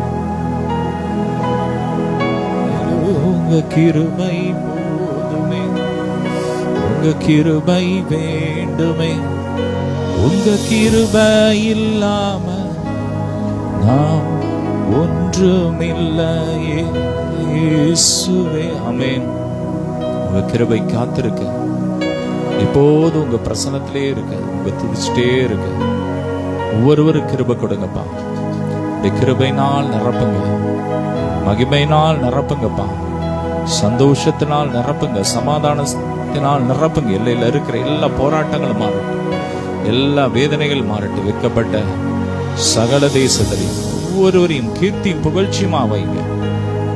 உங்க கிருபை போதுமே, உங்க கிருபை வேண்டுமே, உங்க கிருபை இல்லாம நாம் ஒன்றுமில்லையே இயேசுவே. ஆமென். உங்க கிருபை காத்திருக்கு, இப்போது உங்க பிரசன்னத்திலே இருக்கு, உங்க துதிச்சுட்டே இருக்கு. ஒவ்வொருவரும் கிருபை கொடுங்கப்பா. இந்த கிருபையினால் நிரப்புங்க, மகிமையினால் நிரப்புங்கப்பா, சந்தோஷத்தினால் நிரப்புங்க, சமாதானத்தினால் நிரப்புங்க. எல்லையில் இருக்கிற எல்லா போராட்டங்களும் மாறட்டும், எல்லா வேதனைகள் மாறட்டும். வைக்கப்பட்ட சகல தேசத்திலையும் ஒவ்வொருவரையும் கீர்த்தியும் புகழ்ச்சியுமா வைங்க.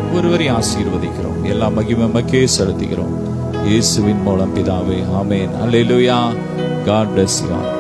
ஒவ்வொருவரையும் ஆசீர்வதிக்கிறோம். எல்லா மகிமை மக்கே செலுத்துகிறோம் இயேசுவின் மூலம் பிதாவே. ஆமென். அல்லேலூயா. God bless you all.